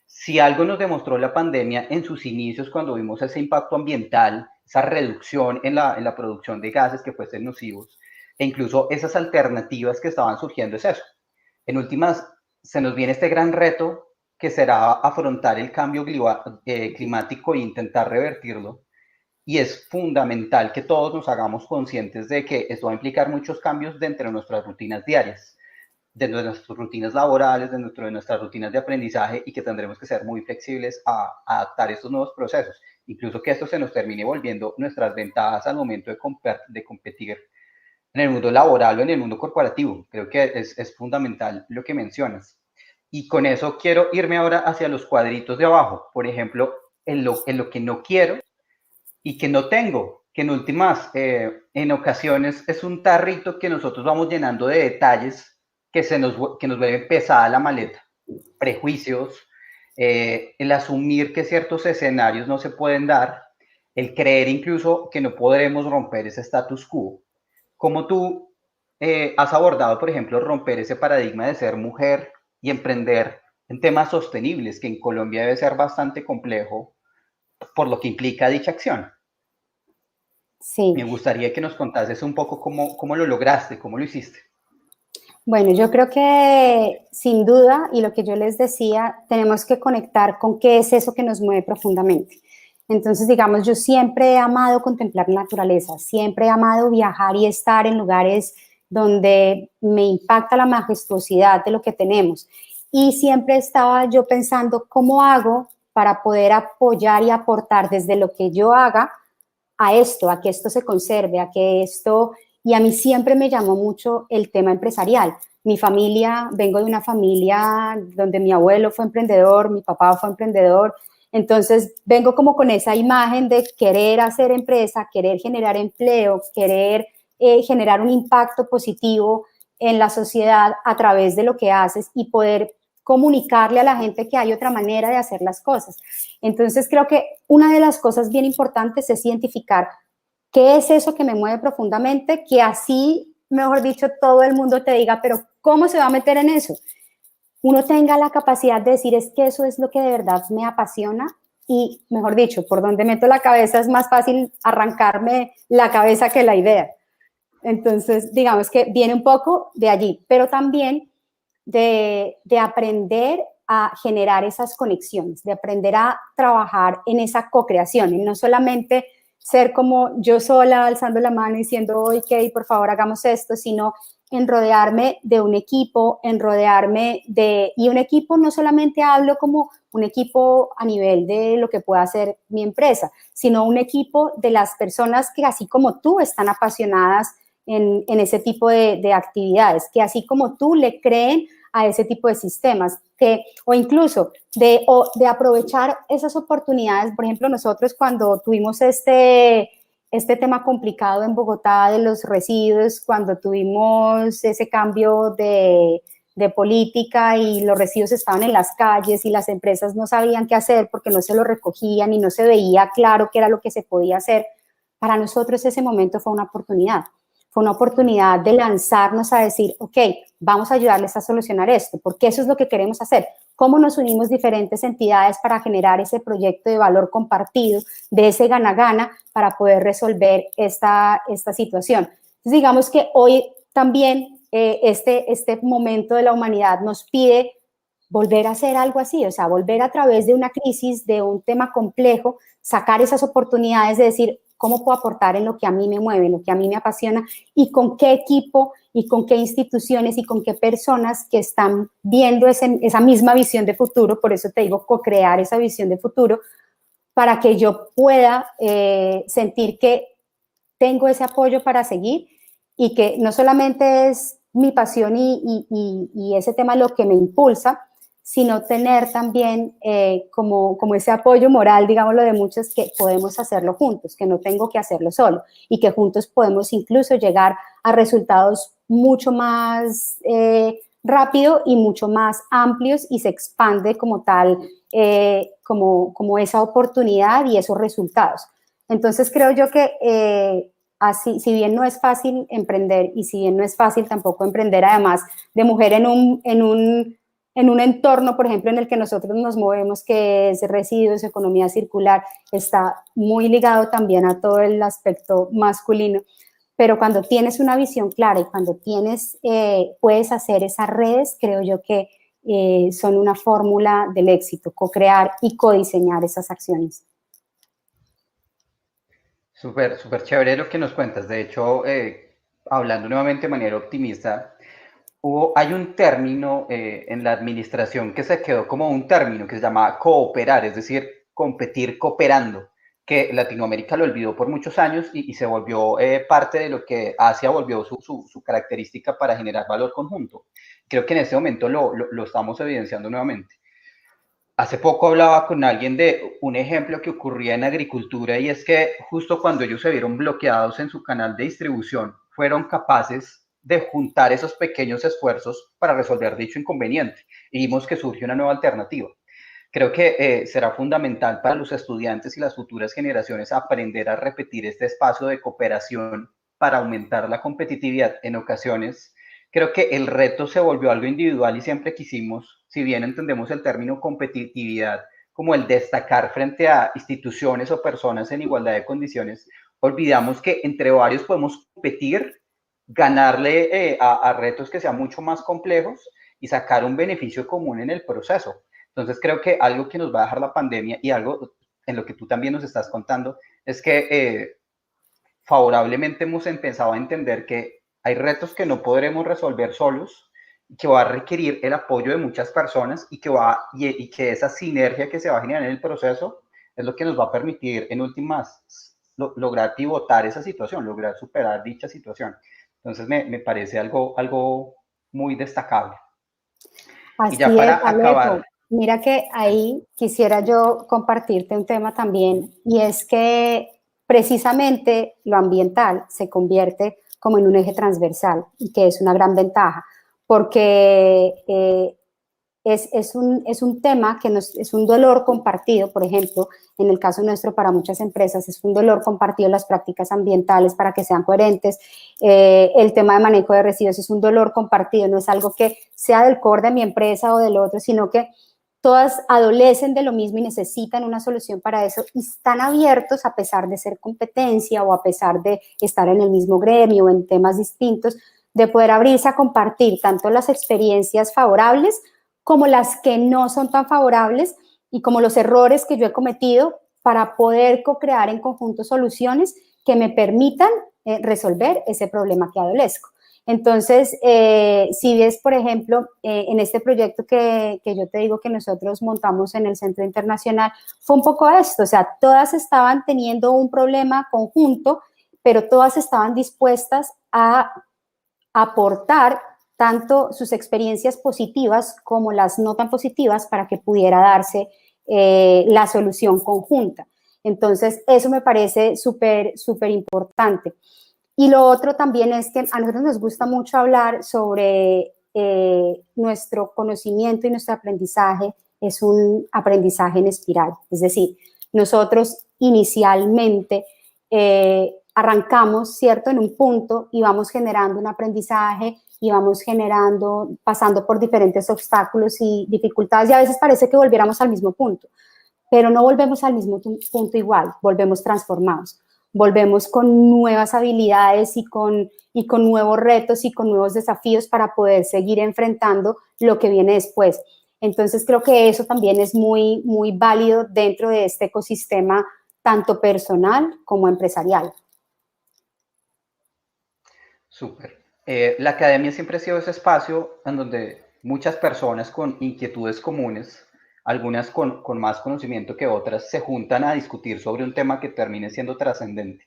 Si algo nos demostró la pandemia en sus inicios, cuando vimos ese impacto ambiental, esa reducción en la producción de gases que pueden ser nocivos, e incluso esas alternativas que estaban surgiendo, es eso. En últimas, se nos viene este gran reto que será afrontar el cambio climático e intentar revertirlo. Y es fundamental que todos nos hagamos conscientes de que esto va a implicar muchos cambios dentro de nuestras rutinas diarias, dentro de nuestras rutinas laborales, dentro de nuestras rutinas de aprendizaje, y que tendremos que ser muy flexibles a adaptar estos nuevos procesos, incluso que esto se nos termine volviendo nuestras ventajas al momento de competir en el mundo laboral o en el mundo corporativo. Creo que es fundamental lo que mencionas. Y con eso quiero irme ahora hacia los cuadritos de abajo, por ejemplo, en lo que no quiero y que no tengo, que en últimas, en ocasiones es un tarrito que nosotros vamos llenando de detalles que nos vuelven pesada la maleta. Prejuicios, el asumir que ciertos escenarios no se pueden dar, el creer incluso que no podremos romper ese status quo. ¿Cómo tú has abordado, por ejemplo, romper ese paradigma de ser mujer y emprender en temas sostenibles, que en Colombia debe ser bastante complejo por lo que implica dicha acción? Sí. Me gustaría que nos contases un poco cómo lo lograste, cómo lo hiciste. Bueno, yo creo que sin duda, y lo que yo les decía, tenemos que conectar con qué es eso que nos mueve profundamente. Entonces, digamos, yo siempre he amado contemplar la naturaleza, siempre he amado viajar y estar en lugares donde me impacta la majestuosidad de lo que tenemos. y siempre estaba yo pensando cómo hago para poder apoyar y aportar desde lo que yo haga a esto, a que esto se conserve, a que esto, y a mí siempre me llamó mucho el tema empresarial. Mi familia, vengo de una familia donde mi abuelo fue emprendedor, mi papá fue emprendedor, entonces vengo como con esa imagen de querer hacer empresa, querer generar empleo, querer generar un impacto positivo en la sociedad a través de lo que haces y poder comunicarle a la gente que hay otra manera de hacer las cosas. Entonces creo que una de las cosas bien importantes es identificar qué es eso que me mueve profundamente, que así, mejor dicho, todo el mundo te diga, pero ¿cómo se va a meter en eso? Uno tenga la capacidad de decir, es que eso es lo que de verdad me apasiona y, mejor dicho, por donde meto la cabeza es más fácil arrancarme la cabeza que la idea. Entonces, digamos que viene un poco de allí, pero también de aprender a generar esas conexiones, de aprender a trabajar en esa co-creación, y no solamente ser como yo sola alzando la mano y diciendo, ok, por favor hagamos esto, sino en rodearme de un equipo, en rodearme de, y un equipo no solamente hablo como un equipo a nivel de lo que pueda hacer mi empresa, sino un equipo de las personas que así como tú están apasionadas en ese tipo de actividades, que así como tú le creen a ese tipo de sistemas, que, o incluso de aprovechar esas oportunidades. Por ejemplo, nosotros cuando tuvimos este tema complicado en Bogotá de los residuos, cuando tuvimos ese cambio de política y los residuos estaban en las calles y las empresas no sabían qué hacer porque no se lo recogían y no se veía claro qué era lo que se podía hacer, para nosotros ese momento fue una oportunidad. Fue una oportunidad de lanzarnos a decir, ok, vamos a ayudarles a solucionar esto, porque eso es lo que queremos hacer. ¿Cómo nos unimos diferentes entidades para generar ese proyecto de valor compartido, de ese gana-gana, para poder resolver esta situación? Entonces, digamos que hoy también este momento de la humanidad nos pide volver a hacer algo así, o sea, volver a través de una crisis, de un tema complejo, sacar esas oportunidades de decir, ¿cómo puedo aportar en lo que a mí me mueve, en lo que a mí me apasiona y con qué equipo y con qué instituciones y con qué personas que están viendo esa misma visión de futuro? Por eso te digo, co-crear esa visión de futuro para que yo pueda sentir que tengo ese apoyo para seguir y que no solamente es mi pasión y ese tema lo que me impulsa, sino tener también como ese apoyo moral, digámoslo, de muchos, que podemos hacerlo juntos, que no tengo que hacerlo solo y que juntos podemos incluso llegar a resultados mucho más rápido y mucho más amplios y se expande como tal, como esa oportunidad y esos resultados. Entonces creo yo que así, si bien no es fácil emprender y si bien no es fácil tampoco emprender además de mujer en un entorno, por ejemplo, en el que nosotros nos movemos, que es residuos, economía circular, está muy ligado también a todo el aspecto masculino. Pero cuando tienes una visión clara y cuando puedes hacer esas redes, creo yo que son una fórmula del éxito, co-crear y codiseñar esas acciones. Súper, súper chévere lo que nos cuentas. De hecho, hablando nuevamente de manera optimista, hay un término en la administración que se quedó como un término que se llama cooperar, es decir, competir cooperando, que Latinoamérica lo olvidó por muchos años y se volvió parte de lo que Asia volvió su característica para generar valor conjunto. Creo que en este momento lo estamos evidenciando nuevamente. Hace poco hablaba con alguien de un ejemplo que ocurría en agricultura y es que justo cuando ellos se vieron bloqueados en su canal de distribución, fueron capaces de juntar esos pequeños esfuerzos para resolver dicho inconveniente y vimos que surge una nueva alternativa. Creo que será fundamental para los estudiantes y las futuras generaciones aprender a repetir este espacio de cooperación para aumentar la competitividad. En ocasiones, creo que el reto se volvió algo individual y siempre quisimos, si bien entendemos el término competitividad como el destacar frente a instituciones o personas en igualdad de condiciones, olvidamos que entre varios podemos competir, ganarle a retos que sean mucho más complejos y sacar un beneficio común en el proceso. Entonces creo que algo que nos va a dejar la pandemia y algo en lo que tú también nos estás contando es que favorablemente hemos empezado a entender que hay retos que no podremos resolver solos que va a requerir el apoyo de muchas personas y que esa sinergia que se va a generar en el proceso es lo que nos va a permitir en últimas lograr pivotar esa situación, lograr superar dicha situación. Entonces me parece algo muy destacable. Y ya Así es, para Alejo. acabar. Mira que ahí quisiera yo compartirte un tema también, y es que precisamente lo ambiental se convierte como en un eje transversal, y que es una gran ventaja, porque es un tema que es un dolor compartido. Por ejemplo, en el caso nuestro, para muchas empresas es un dolor compartido las prácticas ambientales para que sean coherentes. El tema de manejo de residuos es un dolor compartido, no es algo que sea del core de mi empresa o del otro, sino que todas adolecen de lo mismo y necesitan una solución para eso, y están abiertos, a pesar de ser competencia o a pesar de estar en el mismo gremio o en temas distintos, de poder abrirse a compartir tanto las experiencias favorables como las que no son tan favorables, y como los errores que yo he cometido, para poder co-crear en conjunto soluciones que me permitan resolver ese problema que adolezco. Entonces, si ves, por ejemplo, en este proyecto que yo te digo que nosotros montamos en el Centro Internacional, fue un poco esto, o sea, todas estaban teniendo un problema conjunto, pero todas estaban dispuestas a aportar tanto sus experiencias positivas como las no tan positivas para que pudiera darse la solución conjunta. Entonces, eso me parece súper, súper importante. Y lo otro también es que a nosotros nos gusta mucho hablar sobre nuestro conocimiento, y nuestro aprendizaje es un aprendizaje en espiral. Es decir, nosotros inicialmente arrancamos, ¿cierto?, en un punto, y vamos generando un aprendizaje y vamos generando, pasando por diferentes obstáculos y dificultades, y a veces parece que volviéramos al mismo punto, pero no volvemos al mismo punto igual, volvemos transformados, volvemos con nuevas habilidades y con nuevos retos y con nuevos desafíos para poder seguir enfrentando lo que viene después. Entonces creo que eso también es muy, muy válido dentro de este ecosistema, tanto personal como empresarial. Súper. La academia siempre ha sido ese espacio en donde muchas personas con inquietudes comunes, algunas con más conocimiento que otras, se juntan a discutir sobre un tema que termine siendo trascendente.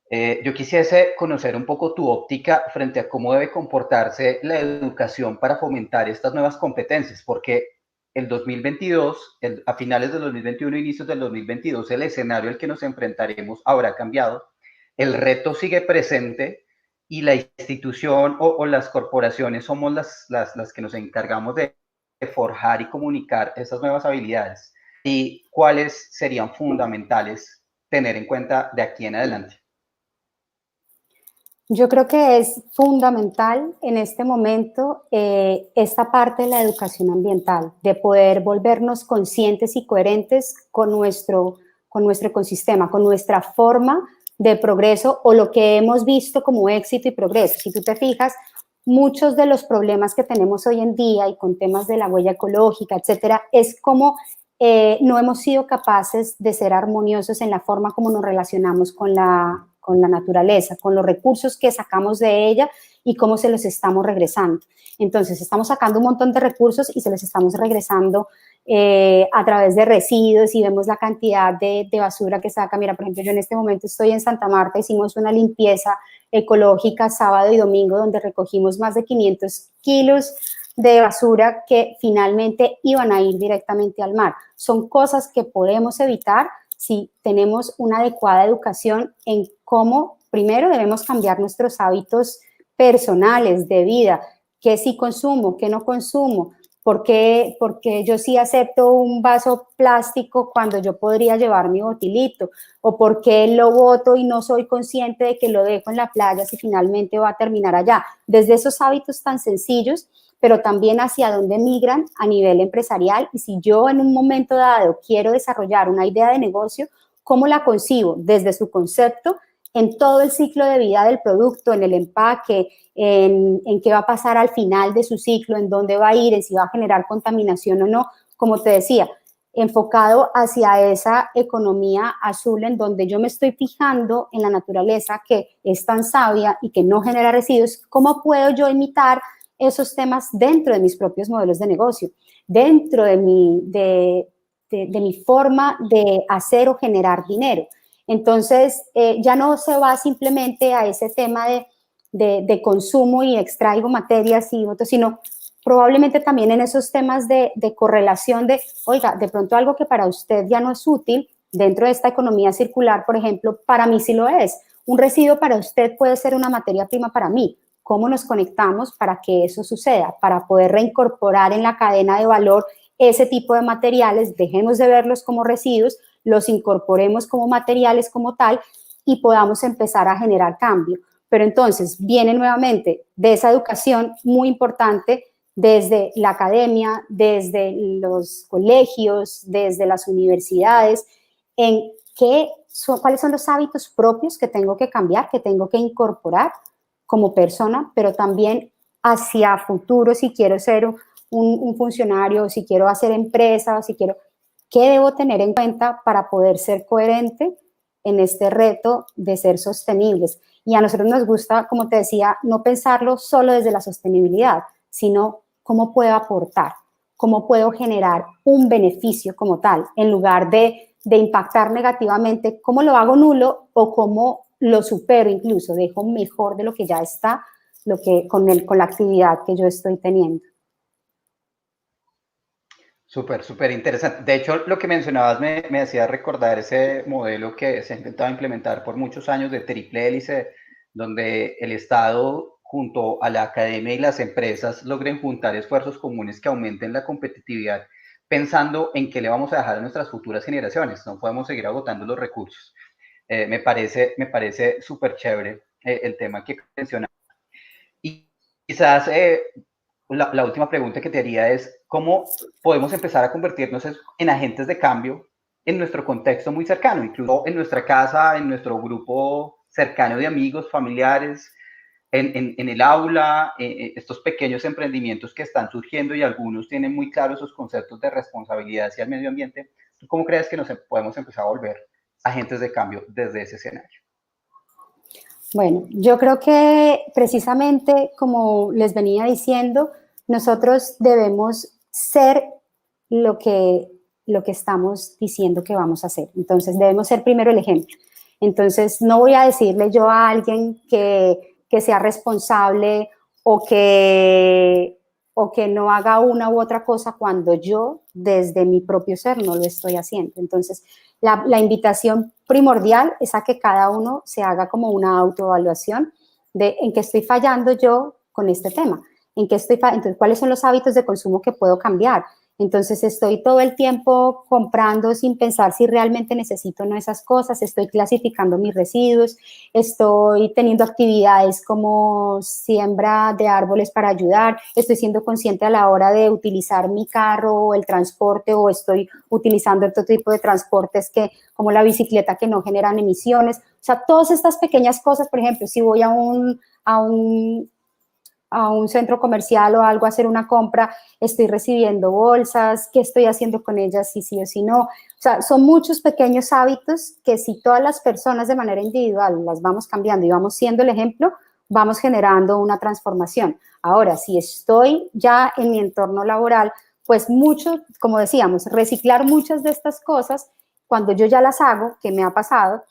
Yo quisiese conocer un poco tu óptica frente a cómo debe comportarse la educación para fomentar estas nuevas competencias, porque el 2022, a finales del 2021, inicios del 2022, el escenario al que nos enfrentaremos habrá cambiado, el reto sigue presente, y la institución o las corporaciones somos las que nos encargamos de forjar y comunicar esas nuevas habilidades. ¿Y cuáles serían fundamentales tener en cuenta de aquí en adelante? Yo creo que es fundamental en este momento esta parte de la educación ambiental, de poder volvernos conscientes y coherentes con nuestro ecosistema, con nuestra forma de progreso, o lo que hemos visto como éxito y progreso. Si tú te fijas, muchos de los problemas que tenemos hoy en día, y con temas de la huella ecológica, etcétera, es como no hemos sido capaces de ser armoniosos en la forma como nos relacionamos con la naturaleza, con los recursos que sacamos de ella y cómo se los estamos regresando. Entonces, estamos sacando un montón de recursos y se los estamos regresando a través de residuos, y vemos la cantidad de basura que saca. Mira, por ejemplo, yo en este momento estoy en Santa Marta, hicimos una limpieza ecológica sábado y domingo, donde recogimos más de 500 kilos de basura que finalmente iban a ir directamente al mar. Son cosas que podemos evitar si tenemos una adecuada educación en cómo, primero, debemos cambiar nuestros hábitos personales de vida, qué sí consumo, qué no consumo, porque yo sí acepto un vaso plástico cuando yo podría llevar mi botilito, o por qué lo boto y no soy consciente de que lo dejo en la playa si finalmente va a terminar allá. Desde esos hábitos tan sencillos, pero también hacia dónde migran a nivel empresarial, y si yo en un momento dado quiero desarrollar una idea de negocio, ¿cómo la concibo? Desde su concepto, en todo el ciclo de vida del producto, en el empaque, en qué va a pasar al final de su ciclo, en dónde va a ir, en si va a generar contaminación o no, como te decía, enfocado hacia esa economía azul, en donde yo me estoy fijando en la naturaleza, que es tan sabia y que no genera residuos. ¿Cómo puedo yo imitar esos temas dentro de mis propios modelos de negocio, dentro de mi forma de hacer o generar dinero. Entonces, ya no se va simplemente a ese tema de consumo y extraigo materias y otros, sino probablemente también en esos temas de correlación de, oiga, de pronto algo que para usted ya no es útil dentro de esta economía circular, por ejemplo, para mí sí lo es. Un residuo para usted puede ser una materia prima para mí. ¿Cómo nos conectamos para que eso suceda? Para poder reincorporar en la cadena de valor ese tipo de materiales, dejemos de verlos como residuos, los incorporemos como materiales como tal y podamos empezar a generar cambio. Pero entonces viene nuevamente de esa educación muy importante desde la academia, desde los colegios, desde las universidades, en cuáles son los hábitos propios que tengo que cambiar, que tengo que incorporar como persona, pero también hacia futuro, si quiero ser un funcionario, si quiero hacer empresa, si quiero, ¿qué debo tener en cuenta para poder ser coherente en este reto de ser sostenibles? Y a nosotros nos gusta, como te decía, no pensarlo solo desde la sostenibilidad, sino cómo puedo aportar, cómo puedo generar un beneficio como tal, en lugar de impactar negativamente, cómo lo hago nulo o cómo lo supero incluso, dejo mejor de lo que ya está, con la actividad que yo estoy teniendo. Súper, súper interesante. De hecho, lo que mencionabas me hacía recordar ese modelo que se ha intentado implementar por muchos años de triple hélice, donde el Estado junto a la academia y las empresas logren juntar esfuerzos comunes que aumenten la competitividad, pensando en qué le vamos a dejar a nuestras futuras generaciones. No podemos seguir agotando los recursos. Me parece súper chévere el tema que mencionas. Y quizás la última pregunta que te haría es, ¿cómo podemos empezar a convertirnos en agentes de cambio en nuestro contexto muy cercano, incluso en nuestra casa, en nuestro grupo cercano de amigos, familiares, en el aula, estos pequeños emprendimientos que están surgiendo y algunos tienen muy claros esos conceptos de responsabilidad hacia el medio ambiente? ¿Tú cómo crees que nos podemos empezar a volver agentes de cambio desde ese escenario? Bueno, yo creo que precisamente como les venía diciendo, nosotros debemos ser lo que estamos diciendo que vamos a hacer. Entonces, debemos ser primero el ejemplo. Entonces, no voy a decirle yo a alguien que sea responsable o que no haga una u otra cosa cuando yo, desde mi propio ser, no lo estoy haciendo. Entonces, la invitación primordial es a que cada uno se haga como una autoevaluación de en qué estoy fallando yo con este tema, entonces, cuáles son los hábitos de consumo que puedo cambiar. Entonces, estoy todo el tiempo comprando sin pensar si realmente necesito o no esas cosas, estoy clasificando mis residuos, estoy teniendo actividades como siembra de árboles para ayudar, estoy siendo consciente a la hora de utilizar mi carro o el transporte, o estoy utilizando otro tipo de transportes como la bicicleta, que no generan emisiones. O sea, todas estas pequeñas cosas, por ejemplo, si voy a un centro comercial o algo a hacer una compra, estoy recibiendo bolsas, ¿qué estoy haciendo con ellas, si sí o si no? O sea, son muchos pequeños hábitos que si todas las personas de manera individual las vamos cambiando y vamos siendo el ejemplo, vamos generando una transformación. Ahora, si estoy ya en mi entorno laboral, pues mucho, como decíamos, reciclar muchas de estas cosas, cuando yo ya las hago, que me ha pasado,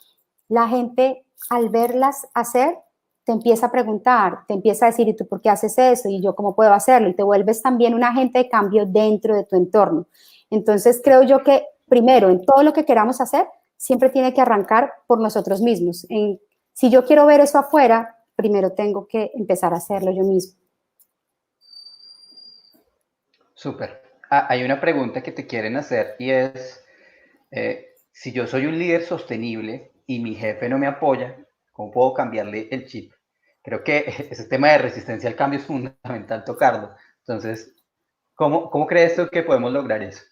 la gente al verlas hacer, te empieza a preguntar, te empieza a decir, ¿y tú por qué haces eso? Y yo, ¿cómo puedo hacerlo? Y te vuelves también un agente de cambio dentro de tu entorno. Entonces, creo yo que, primero, en todo lo que queramos hacer, siempre tiene que arrancar por nosotros mismos. Si yo quiero ver eso afuera, primero tengo que empezar a hacerlo yo mismo. Súper. Hay una pregunta que te quieren hacer y es, si yo soy un líder sostenible y mi jefe no me apoya, ¿cómo puedo cambiarle el chip? Creo que ese tema de resistencia al cambio es fundamental tocarlo. Entonces, ¿cómo crees tú que podemos lograr eso?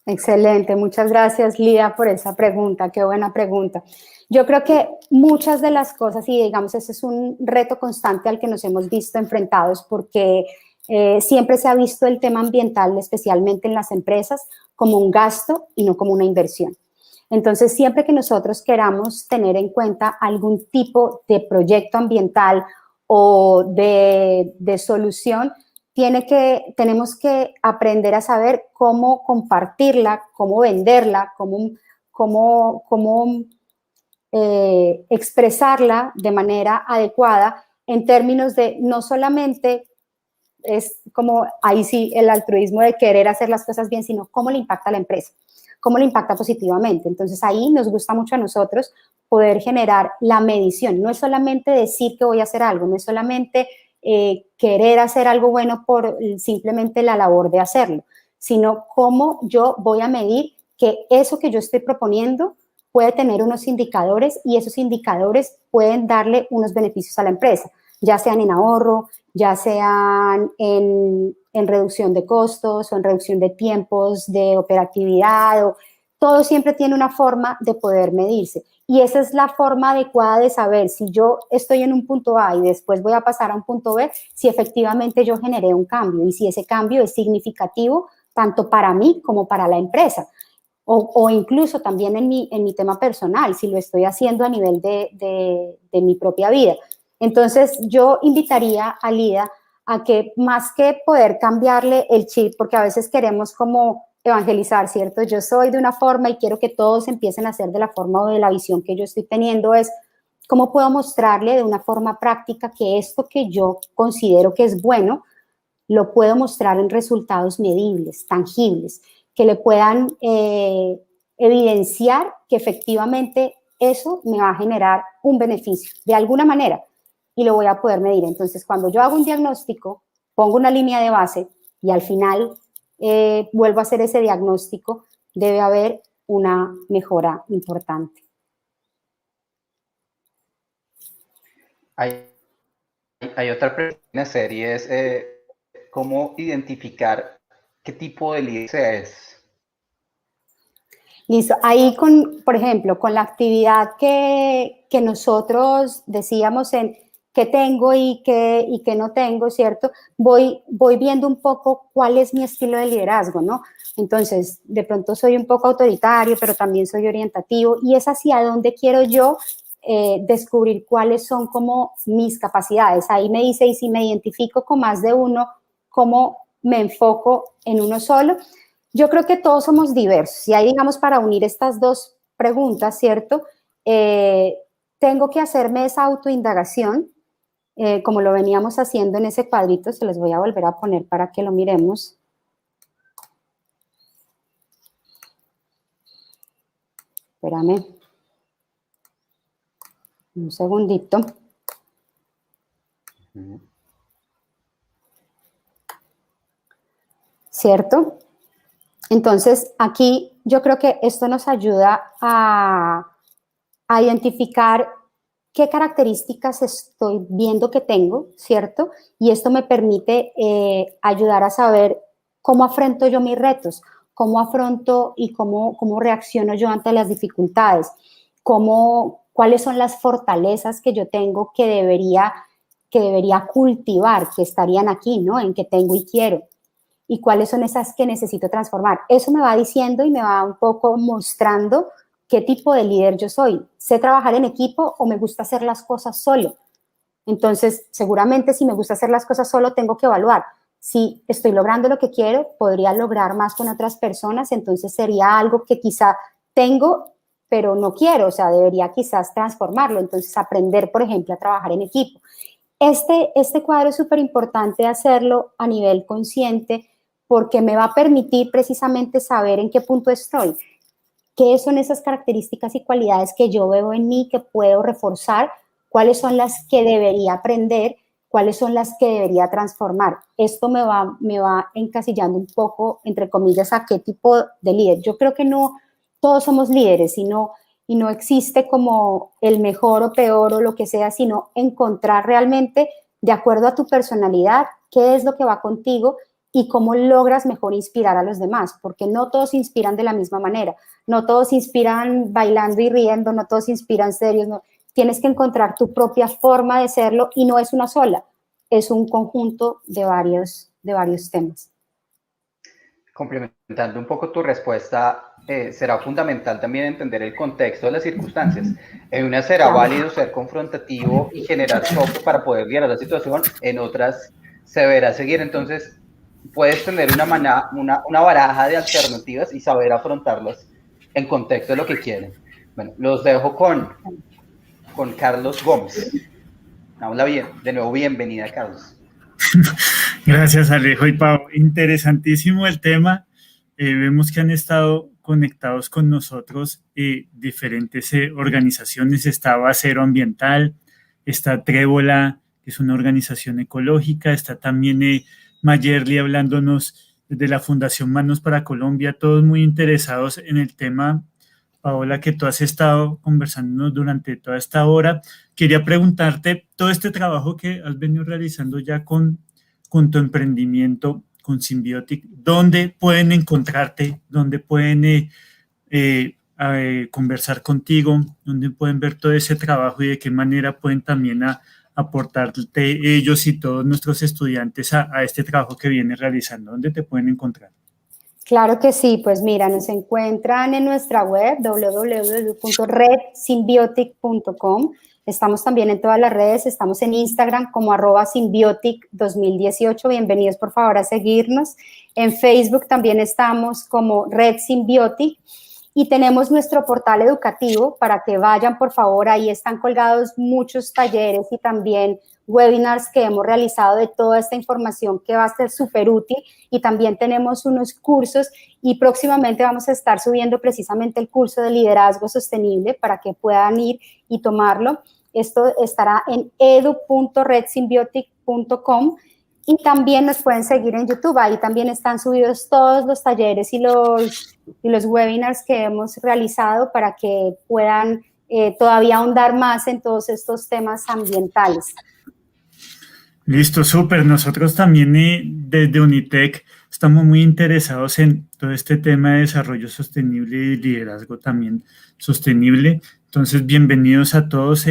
Excelente, muchas gracias, Lía, por esa pregunta, qué buena pregunta. Yo creo que muchas de las cosas, y digamos, ese es un reto constante al que nos hemos visto enfrentados, porque siempre se ha visto el tema ambiental, especialmente en las empresas, como un gasto y no como una inversión. Entonces, siempre que nosotros queramos tener en cuenta algún tipo de proyecto ambiental o de solución, tenemos que aprender a saber cómo compartirla, cómo venderla, cómo expresarla de manera adecuada en términos de no solamente es como ahí sí el altruismo de querer hacer las cosas bien, sino cómo le impacta a la empresa, cómo le impacta positivamente. Entonces ahí nos gusta mucho a nosotros poder generar la medición. No es solamente decir que voy a hacer algo, no es solamente querer hacer algo bueno por simplemente la labor de hacerlo, sino cómo yo voy a medir que eso que yo estoy proponiendo puede tener unos indicadores y esos indicadores pueden darle unos beneficios a la empresa, ya sean en ahorro, ya sean en reducción de costos o en reducción de tiempos de operatividad. Todo siempre tiene una forma de poder medirse. Y esa es la forma adecuada de saber si yo estoy en un punto A y después voy a pasar a un punto B, si efectivamente yo generé un cambio y si ese cambio es significativo tanto para mí como para la empresa. O incluso también en mi tema personal, si lo estoy haciendo a nivel de mi propia vida. Entonces, yo invitaría a Lida a que más que poder cambiarle el chip, porque a veces queremos como evangelizar, ¿cierto? Yo soy de una forma y quiero que todos empiecen a hacer de la forma o de la visión que yo estoy teniendo, es cómo puedo mostrarle de una forma práctica que esto que yo considero que es bueno, lo puedo mostrar en resultados medibles, tangibles, que le puedan evidenciar que efectivamente eso me va a generar un beneficio de alguna manera y lo voy a poder medir. Entonces, cuando yo hago un diagnóstico, pongo una línea de base y al final vuelvo a hacer ese diagnóstico, debe haber una mejora importante. Hay otra pregunta en la serie, es cómo identificar qué tipo de líder es. Listo. Ahí, por ejemplo, con la actividad que nosotros decíamos en qué tengo y qué no tengo, ¿cierto? Voy viendo un poco cuál es mi estilo de liderazgo, ¿no? Entonces, de pronto soy un poco autoritario, pero también soy orientativo y es hacia dónde quiero yo descubrir cuáles son como mis capacidades. Ahí me dice, y si me identifico con más de uno, ¿cómo me enfoco en uno solo? Yo creo que todos somos diversos y ahí, digamos, para unir estas dos preguntas, ¿cierto? Tengo que hacerme esa autoindagación, como lo veníamos haciendo en ese cuadrito, se los voy a volver a poner para que lo miremos. Espérame. Un segundito. ¿Cierto? Entonces, aquí yo creo que esto nos ayuda a identificar qué características estoy viendo que tengo, ¿cierto? Y esto me permite ayudar a saber cómo afronto yo mis retos, cómo afronto y cómo reacciono yo ante las dificultades, cuáles son las fortalezas que yo tengo que debería cultivar, que estarían aquí, ¿no? En que tengo y quiero. Y cuáles son esas que necesito transformar. Eso me va diciendo y me va un poco mostrando qué tipo de líder yo soy. ¿Sé trabajar en equipo o me gusta hacer las cosas solo? Entonces, seguramente si me gusta hacer las cosas solo, tengo que evaluar. Si estoy logrando lo que quiero, podría lograr más con otras personas, entonces sería algo que quizá tengo, pero no quiero, o sea, debería quizás transformarlo. Entonces, aprender, por ejemplo, a trabajar en equipo. Este cuadro es súper importante hacerlo a nivel consciente porque me va a permitir precisamente saber en qué punto estoy. ¿Qué son esas características y cualidades que yo veo en mí que puedo reforzar? ¿Cuáles son las que debería aprender? ¿Cuáles son las que debería transformar? Esto me va encasillando un poco, entre comillas, a qué tipo de líder. Yo creo que no todos somos líderes y no existe como el mejor o peor o lo que sea, sino encontrar realmente, de acuerdo a tu personalidad, qué es lo que va contigo y cómo logras mejor inspirar a los demás, porque no todos inspiran de la misma manera, no todos inspiran bailando y riendo, no todos inspiran serios, no. Tienes que encontrar tu propia forma de serlo y no es una sola, es un conjunto de varios temas. complementando un poco tu respuesta, será fundamental también entender el contexto de las circunstancias. En unas será válido ser confrontativo y generar shock para poder liderar la situación, en otras se deberá seguir. Entonces, puedes tener una baraja de alternativas y saber afrontarlas en contexto de lo que quieren. Bueno, los dejo con Carlos Gómez. Habla bien, de nuevo, bienvenida, Carlos. Gracias, Alejo y Pau. Interesantísimo el tema. Vemos que han estado conectados con nosotros diferentes organizaciones. Está Acero Ambiental, está Trébola, que es una organización ecológica, está también Mayerly hablándonos de la Fundación Manos para Colombia, todos muy interesados en el tema. Paola, que tú has estado conversándonos durante toda esta hora. Quería preguntarte, todo este trabajo que has venido realizando ya con tu emprendimiento, con Symbiotic, ¿dónde pueden encontrarte? ¿Dónde pueden conversar contigo? ¿Dónde pueden ver todo ese trabajo y de qué manera pueden también aportarte ellos y todos nuestros estudiantes a este trabajo que vienes realizando? ¿Dónde te pueden encontrar? Claro que sí, pues mira, nos encuentran en nuestra web www.redsymbiotic.com. Estamos también en todas las redes, estamos en Instagram como @Symbiotic2018. Bienvenidos por favor a seguirnos. En Facebook también estamos como Red Symbiotic y tenemos nuestro portal educativo para que vayan por favor. Ahí están colgados muchos talleres y también webinars que hemos realizado de toda esta información que va a ser súper útil, y también tenemos unos cursos y próximamente vamos a estar subiendo precisamente el curso de liderazgo sostenible para que puedan ir y tomarlo. Esto estará en edu.redsymbiotic.com y también nos pueden seguir en YouTube. Ahí también están subidos todos los talleres y los webinars que hemos realizado para que puedan todavía ahondar más en todos estos temas ambientales. Listo, súper. Nosotros también desde Unitec estamos muy interesados en todo este tema de desarrollo sostenible y liderazgo también sostenible. Entonces, bienvenidos a todos.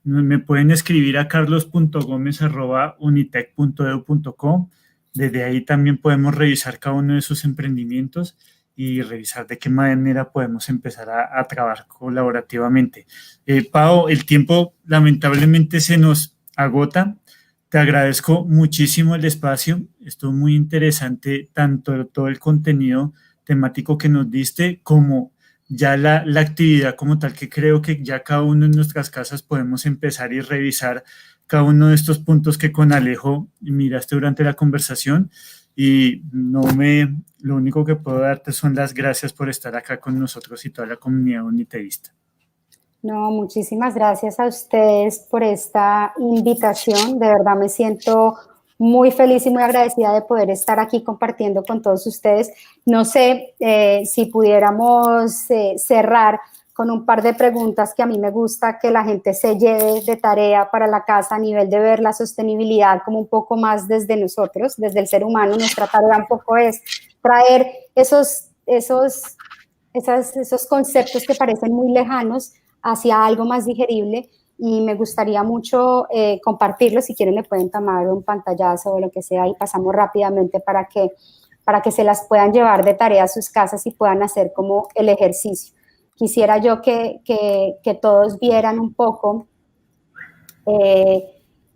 Me pueden escribir a carlos.gomez@unitec.edu.co. Desde ahí también podemos revisar cada uno de sus emprendimientos y revisar de qué manera podemos empezar a trabajar colaborativamente. Pau, el tiempo lamentablemente se nos agota. Te agradezco muchísimo el espacio, estuvo muy interesante tanto todo el contenido temático que nos diste como ya la actividad como tal, que creo que ya cada uno en nuestras casas podemos empezar y revisar cada uno de estos puntos que con Alejo miraste durante la conversación, y lo único que puedo darte son las gracias por estar acá con nosotros y toda la comunidad uniteísta. No, muchísimas gracias a ustedes por esta invitación. De verdad me siento muy feliz y muy agradecida de poder estar aquí compartiendo con todos ustedes. No sé si pudiéramos cerrar con un par de preguntas que a mí me gusta que la gente se lleve de tarea para la casa a nivel de ver la sostenibilidad como un poco más desde nosotros, desde el ser humano. Nuestra tarea un poco es traer esos conceptos que parecen muy lejanos hacia algo más digerible, y me gustaría mucho compartirlo. Si quieren le pueden tomar un pantallazo o lo que sea y pasamos rápidamente para que se las puedan llevar de tarea a sus casas y puedan hacer como el ejercicio. Quisiera yo que todos vieran un poco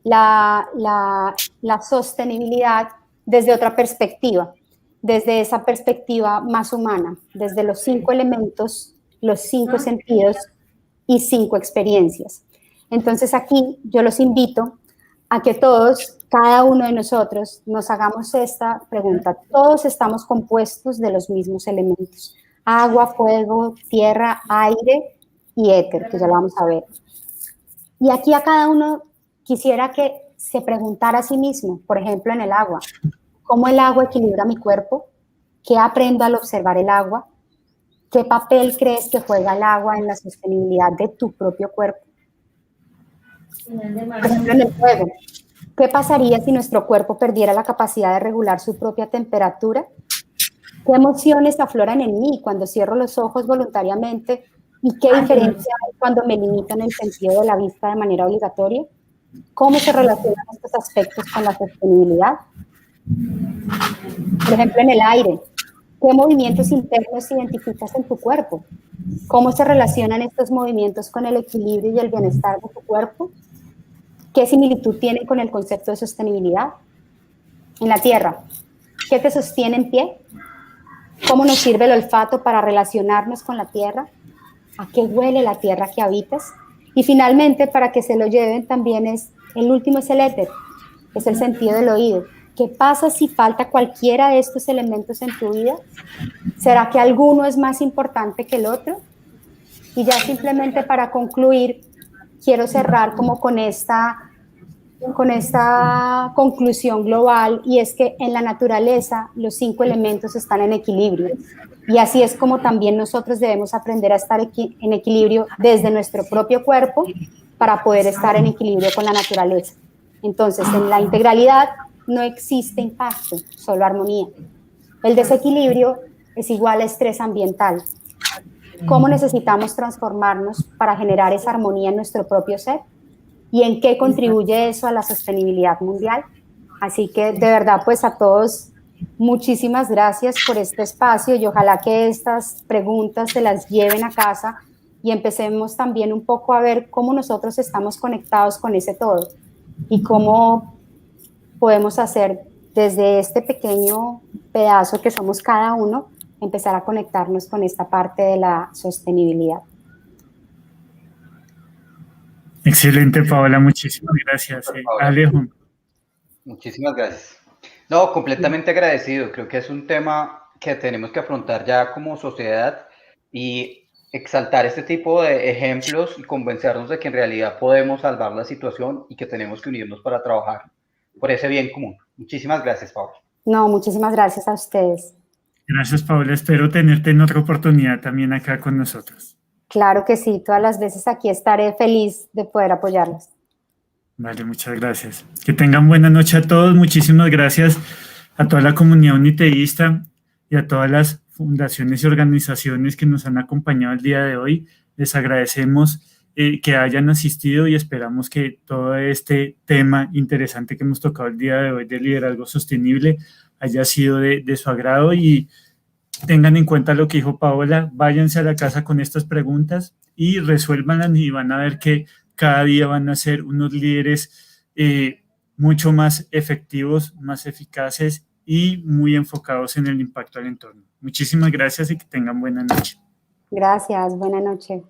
la sostenibilidad desde otra perspectiva, desde esa perspectiva más humana, desde los 5 elementos, los 5 sentidos y 5 experiencias. Entonces aquí yo los invito a que todos, cada uno de nosotros, nos hagamos esta pregunta. Todos estamos compuestos de los mismos elementos: agua, fuego, tierra, aire y éter, que ya lo vamos a ver. Y aquí a cada uno quisiera que se preguntara a sí mismo, por ejemplo en el agua: ¿cómo el agua equilibra mi cuerpo? ¿Qué aprendo al observar el agua? ¿Qué papel crees que juega el agua en la sostenibilidad de tu propio cuerpo? Por ejemplo, en el fuego, ¿qué pasaría si nuestro cuerpo perdiera la capacidad de regular su propia temperatura? ¿Qué emociones afloran en mí cuando cierro los ojos voluntariamente? ¿Y qué diferencia hay cuando me limitan el sentido de la vista de manera obligatoria? ¿Cómo se relacionan estos aspectos con la sostenibilidad? Por ejemplo, en el aire, ¿Qué movimientos internos identificas en tu cuerpo? ¿Cómo se relacionan estos movimientos con el equilibrio y el bienestar de tu cuerpo? ¿Qué similitud tienen con el concepto de sostenibilidad? En la tierra, ¿qué te sostiene en pie? ¿Cómo nos sirve el olfato para relacionarnos con la tierra? ¿A qué huele la tierra que habitas? Y finalmente, para que se lo lleven, también el último es el éter, es el sentido del oído. ¿Qué pasa si falta cualquiera de estos elementos en tu vida? ¿Será que alguno es más importante que el otro? Y ya simplemente para concluir, quiero cerrar como con esta conclusión global, y es que en la naturaleza los 5 elementos están en equilibrio, y así es como también nosotros debemos aprender a estar en equilibrio desde nuestro propio cuerpo para poder estar en equilibrio con la naturaleza. Entonces, en la integralidad no existe impacto, solo armonía. El desequilibrio es igual a estrés ambiental. ¿Cómo necesitamos transformarnos para generar esa armonía en nuestro propio ser? ¿Y en qué contribuye eso a la sostenibilidad mundial? Así que de verdad, pues a todos, muchísimas gracias por este espacio, y ojalá que estas preguntas se las lleven a casa y empecemos también un poco a ver cómo nosotros estamos conectados con ese todo y cómo podemos hacer desde este pequeño pedazo que somos cada uno, empezar a conectarnos con esta parte de la sostenibilidad. Excelente, Paola, muchísimas gracias. Alejo. Muchísimas gracias. No, completamente agradecido. Creo que es un tema que tenemos que afrontar ya como sociedad y exaltar este tipo de ejemplos y convencernos de que en realidad podemos salvar la situación y que tenemos que unirnos para trabajar por ese bien común. Muchísimas gracias, Paola. No, muchísimas gracias a ustedes. Gracias, Paola. Espero tenerte en otra oportunidad también acá con nosotros. Claro que sí, todas las veces aquí estaré feliz de poder apoyarlas. Vale, muchas gracias. Que tengan buena noche a todos. Muchísimas gracias a toda la comunidad uniteísta y a todas las fundaciones y organizaciones que nos han acompañado el día de hoy. Les agradecemos que hayan asistido y esperamos que todo este tema interesante que hemos tocado el día de hoy de liderazgo sostenible haya sido de su agrado, y tengan en cuenta lo que dijo Paola, váyanse a la casa con estas preguntas y resuélvanlas, y van a ver que cada día van a ser unos líderes mucho más efectivos, más eficaces y muy enfocados en el impacto al entorno. Muchísimas gracias y que tengan buena noche. Gracias, buena noche.